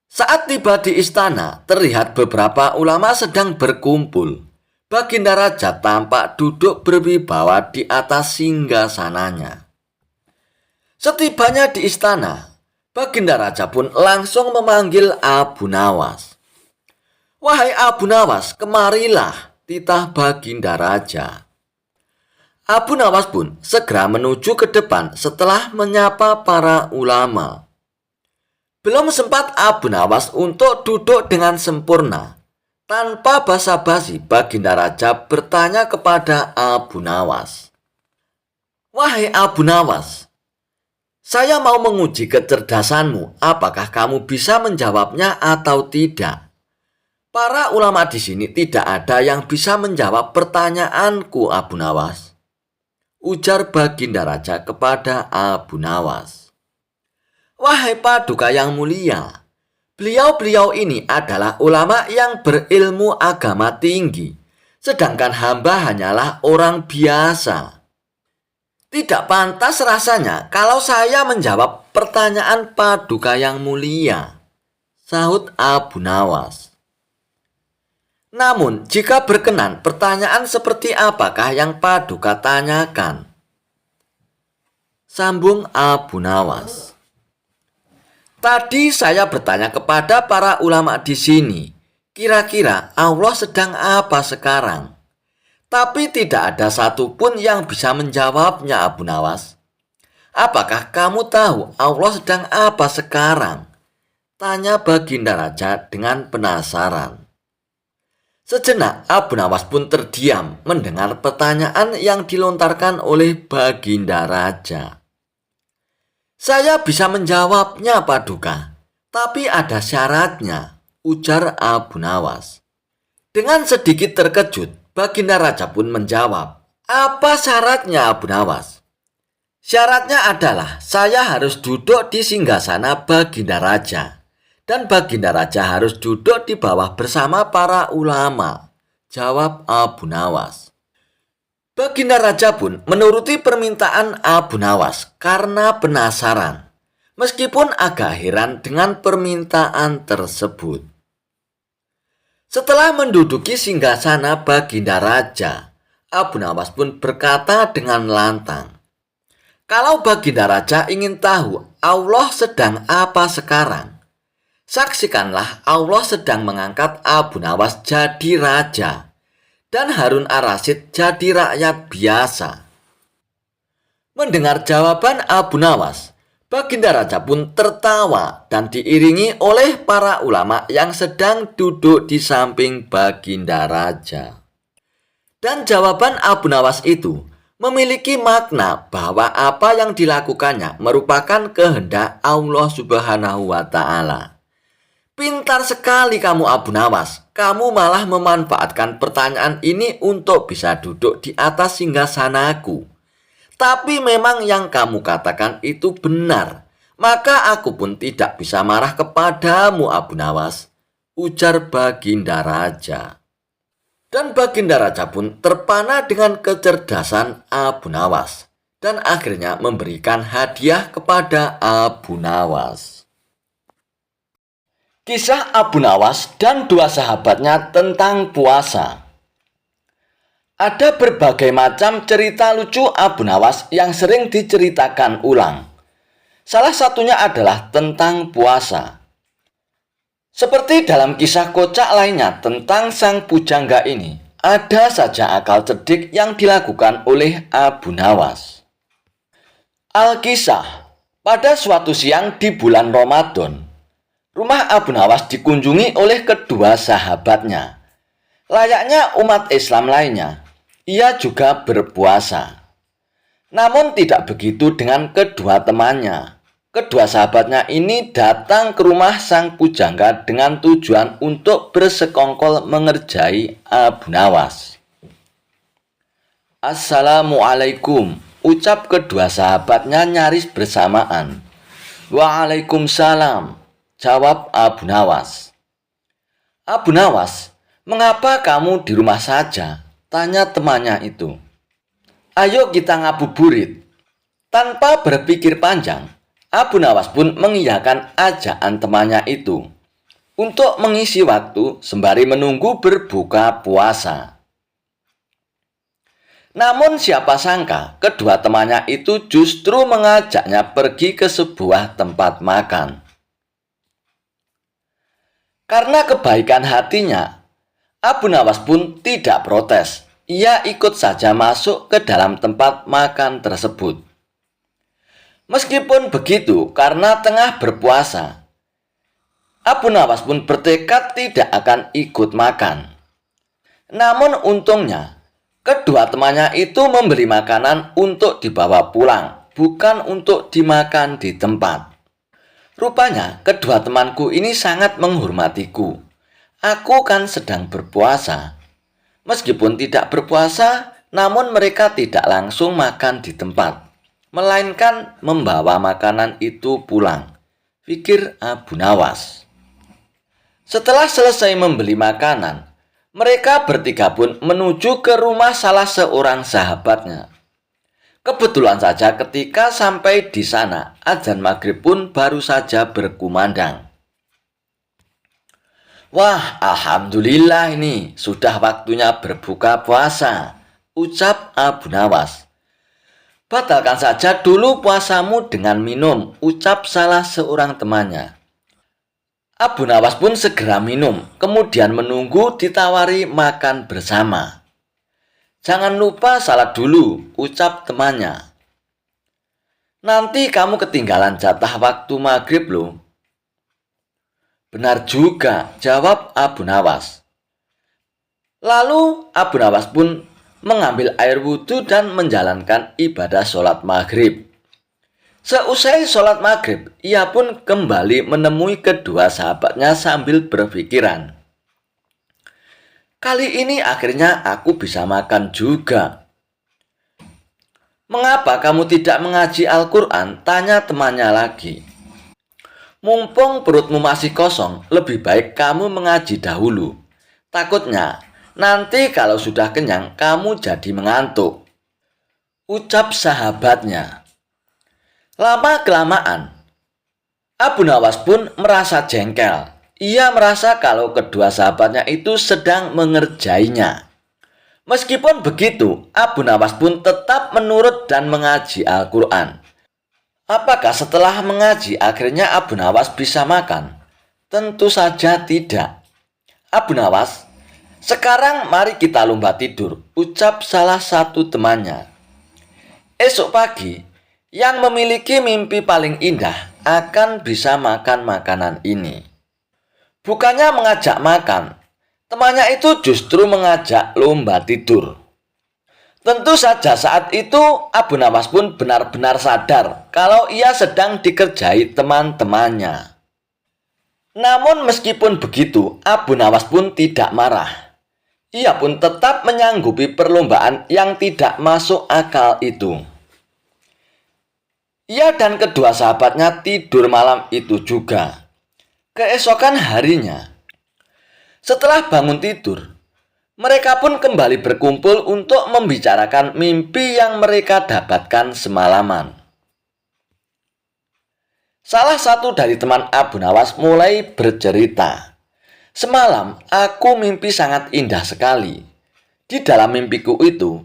Saat tiba di istana, terlihat beberapa ulama sedang berkumpul. Baginda Raja tampak duduk berwibawa di atas singgasananya. Setibanya di istana, Baginda Raja pun langsung memanggil Abu Nawas. "Wahai Abu Nawas, kemarilah," titah Baginda Raja. Abu Nawas pun segera menuju ke depan setelah menyapa para ulama. Belum sempat Abu Nawas untuk duduk dengan sempurna. Tanpa basa-basi, Baginda Raja bertanya kepada Abu Nawas. "Wahai Abu Nawas, saya mau menguji kecerdasanmu. Apakah kamu bisa menjawabnya atau tidak?" "Para ulama di sini tidak ada yang bisa menjawab pertanyaanku, Abu Nawas," ujar Baginda Raja kepada Abu Nawas. "Wahai Paduka yang mulia, beliau-beliau ini adalah ulama yang berilmu agama tinggi, sedangkan hamba hanyalah orang biasa. Tidak pantas rasanya kalau saya menjawab pertanyaan Paduka yang mulia," sahut Abu Nawas. "Namun, jika berkenan, pertanyaan seperti apakah yang Paduka tanyakan?" sambung Abu Nawas. "Tadi saya bertanya kepada para ulama di sini, kira-kira Allah sedang apa sekarang? Tapi tidak ada satupun yang bisa menjawabnya, Abu Nawas. Apakah kamu tahu Allah sedang apa sekarang?" tanya Baginda Raja dengan penasaran. Sejenak Abu Nawas pun terdiam mendengar pertanyaan yang dilontarkan oleh Baginda Raja. "Saya bisa menjawabnya, Paduka, tapi ada syaratnya," ujar Abu Nawas. Dengan sedikit terkejut, Baginda Raja pun menjawab, "Apa syaratnya, Abu Nawas?" "Syaratnya adalah saya harus duduk di singgasana Baginda Raja, dan Baginda Raja harus duduk di bawah bersama para ulama," jawab Abu Nawas. Baginda Raja pun menuruti permintaan Abu Nawas karena penasaran, meskipun agak heran dengan permintaan tersebut. Setelah menduduki singgasana Baginda Raja, Abu Nawas pun berkata dengan lantang, "Kalau Baginda Raja ingin tahu Allah sedang apa sekarang, saksikanlah Allah sedang mengangkat Abu Nawas jadi raja dan Harun ar-Rasyid jadi rakyat biasa." Mendengar jawaban Abu Nawas, Baginda Raja pun tertawa dan diiringi oleh para ulama yang sedang duduk di samping Baginda Raja. Dan jawaban Abu Nawas itu memiliki makna bahwa apa yang dilakukannya merupakan kehendak Allah Subhanahu wa Ta'ala. "Pintar sekali kamu, Abu Nawas. Kamu malah memanfaatkan pertanyaan ini untuk bisa duduk di atas singgasanaku. Tapi memang yang kamu katakan itu benar. Maka aku pun tidak bisa marah kepadamu, Abu Nawas," ujar Baginda Raja. Dan Baginda Raja pun terpana dengan kecerdasan Abu Nawas dan akhirnya memberikan hadiah kepada Abu Nawas. Kisah Abu Nawas dan dua sahabatnya tentang puasa. Ada berbagai macam cerita lucu Abu Nawas yang sering diceritakan ulang. Salah satunya adalah tentang puasa. Seperti dalam kisah kocak lainnya tentang sang pujangga ini, ada saja akal cerdik yang dilakukan oleh Abu Nawas. Alkisah, pada suatu siang di bulan Ramadan, rumah Abu Nawas dikunjungi oleh kedua sahabatnya. Layaknya umat Islam lainnya, ia juga berpuasa. Namun tidak begitu dengan kedua temannya. Kedua sahabatnya ini datang ke rumah sang pujangga dengan tujuan untuk bersekongkol mengerjai Abu Nawas. "Assalamualaikum," ucap kedua sahabatnya nyaris bersamaan. "Waalaikumsalam," jawab Abu Nawas. "Abu Nawas, mengapa kamu di rumah saja?" tanya temannya itu. "Ayo kita ngabuburit." Tanpa berpikir panjang, Abu Nawas pun mengiyakan ajakan temannya itu untuk mengisi waktu sembari menunggu berbuka puasa. Namun siapa sangka kedua temannya itu justru mengajaknya pergi ke sebuah tempat makan. Karena kebaikan hatinya, Abu Nawas pun tidak protes. Ia ikut saja masuk ke dalam tempat makan tersebut. Meskipun begitu, karena tengah berpuasa, Abu Nawas pun bertekad tidak akan ikut makan. Namun untungnya, kedua temannya itu membeli makanan untuk dibawa pulang, bukan untuk dimakan di tempat. Rupanya, kedua temanku ini sangat menghormatiku. Aku kan sedang berpuasa. Meskipun tidak berpuasa, namun mereka tidak langsung makan di tempat, melainkan membawa makanan itu pulang, pikir Abu Nawas. Setelah selesai membeli makanan, mereka bertiga pun menuju ke rumah salah seorang sahabatnya. Kebetulan saja ketika sampai di sana, azan maghrib pun baru saja berkumandang. "Wah, alhamdulillah ini sudah waktunya berbuka puasa," ucap Abu Nawas. "Batalkan saja dulu puasamu dengan minum," ucap salah seorang temannya. Abu Nawas pun segera minum, kemudian menunggu ditawari makan bersama. "Jangan lupa salat dulu," ucap temannya. "Nanti kamu ketinggalan jatah waktu maghrib loh." "Benar juga," jawab Abu Nawas. Lalu Abu Nawas pun mengambil air wudhu dan menjalankan ibadah sholat maghrib. Seusai sholat maghrib, ia pun kembali menemui kedua sahabatnya sambil berpikiran, "Kali ini akhirnya aku bisa makan juga." "Mengapa kamu tidak mengaji Al-Quran?" tanya temannya lagi. "Mumpung perutmu masih kosong, lebih baik kamu mengaji dahulu. Takutnya nanti kalau sudah kenyang kamu jadi mengantuk," ucap sahabatnya. Lama-kelamaan, Abu Nawas pun merasa jengkel. Ia merasa kalau kedua sahabatnya itu sedang mengerjainya. Meskipun begitu, Abu Nawas pun tetap menurut dan mengaji Al-Quran. Apakah setelah mengaji akhirnya Abu Nawas bisa makan? Tentu saja tidak. "Abu Nawas, sekarang mari kita lomba tidur," ucap salah satu temannya. "Esok pagi, yang memiliki mimpi paling indah akan bisa makan makanan ini." Bukannya mengajak makan, temannya itu justru mengajak lomba tidur. Tentu saja saat itu Abu Nawas pun benar-benar sadar kalau ia sedang dikerjai teman-temannya. Namun meskipun begitu, Abu Nawas pun tidak marah. Ia pun tetap menyanggupi perlombaan yang tidak masuk akal itu. Ia dan kedua sahabatnya tidur malam itu juga. Keesokan harinya, setelah bangun tidur, mereka pun kembali berkumpul untuk membicarakan mimpi yang mereka dapatkan semalaman. Salah satu dari teman Abu Nawas mulai bercerita, "Semalam aku mimpi sangat indah sekali. Di dalam mimpiku itu,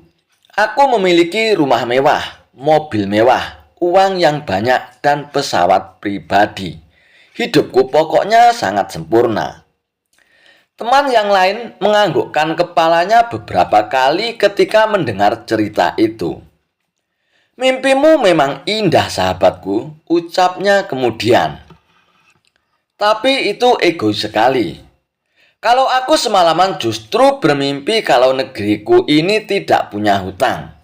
aku memiliki rumah mewah, mobil mewah, uang yang banyak, dan pesawat pribadi. Hidupku pokoknya sangat sempurna." Teman yang lain menganggukkan kepalanya beberapa kali ketika mendengar cerita itu. "Mimpimu memang indah, sahabatku," ucapnya kemudian. "Tapi itu egois sekali. Kalau aku semalaman justru bermimpi kalau negeriku ini tidak punya hutang.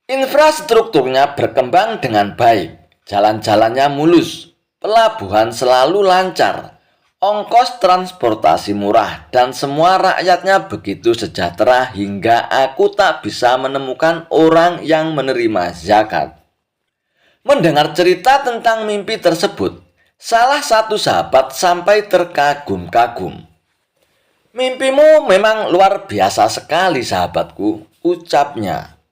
Infrastrukturnya berkembang dengan baik. Jalan-jalannya mulus, pelabuhan selalu lancar, ongkos transportasi murah, dan semua rakyatnya begitu sejahtera hingga aku tak bisa menemukan orang yang menerima zakat. Mendengar cerita tentang mimpi tersebut, salah satu sahabat sampai terkagum-kagum. "Mimpimu memang luar biasa sekali, sahabatku," ucapnya.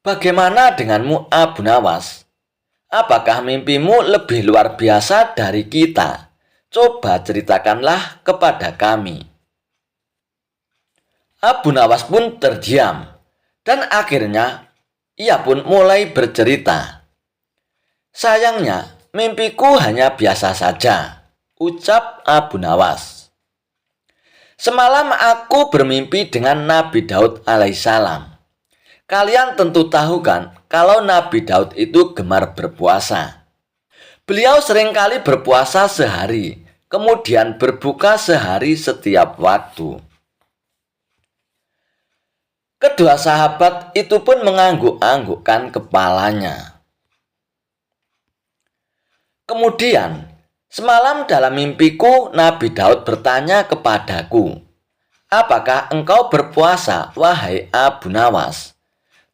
"Bagaimana denganmu, Abu Nawas? Apakah mimpimu lebih luar biasa dari kita? Coba ceritakanlah kepada kami." Abu Nawas pun terdiam, dan akhirnya ia pun mulai bercerita. "Sayangnya, mimpiku hanya biasa saja," ucap Abu Nawas. "Semalam aku bermimpi dengan Nabi Daud alaihissalam. Kalian tentu tahu kan kalau Nabi Daud itu gemar berpuasa. Beliau seringkali berpuasa sehari, kemudian berbuka sehari setiap waktu." Kedua sahabat itu pun mengangguk-anggukkan kepalanya. "Kemudian, semalam dalam mimpiku Nabi Daud bertanya kepadaku, 'Apakah engkau berpuasa, wahai Abu Nawas?'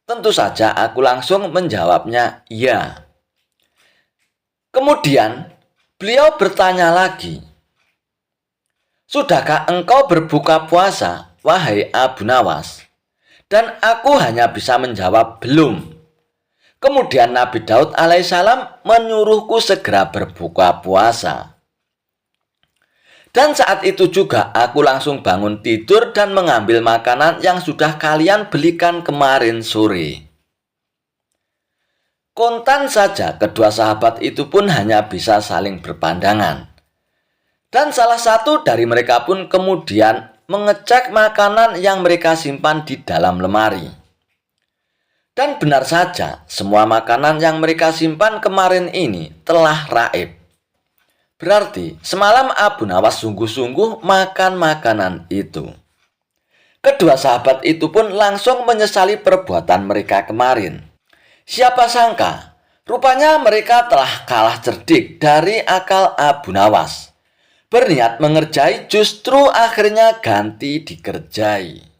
Tentu saja aku langsung menjawabnya, 'Ya.' Kemudian beliau bertanya lagi, 'Sudahkah engkau berbuka puasa, wahai Abu Nawas?' Dan aku hanya bisa menjawab, 'Belum.' Kemudian Nabi Daud alaihissalam menyuruhku segera berbuka puasa. Dan saat itu juga aku langsung bangun tidur dan mengambil makanan yang sudah kalian belikan kemarin sore." Kontan saja kedua sahabat itu pun hanya bisa saling berpandangan. Dan salah satu dari mereka pun kemudian mengecek makanan yang mereka simpan di dalam lemari. Dan benar saja, semua makanan yang mereka simpan kemarin ini telah raib. Berarti semalam Abu Nawas sungguh-sungguh makan makanan itu. Kedua sahabat itu pun langsung menyesali perbuatan mereka kemarin. Siapa sangka, rupanya mereka telah kalah cerdik dari akal Abu Nawas. Berniat mengerjai justru akhirnya ganti dikerjai.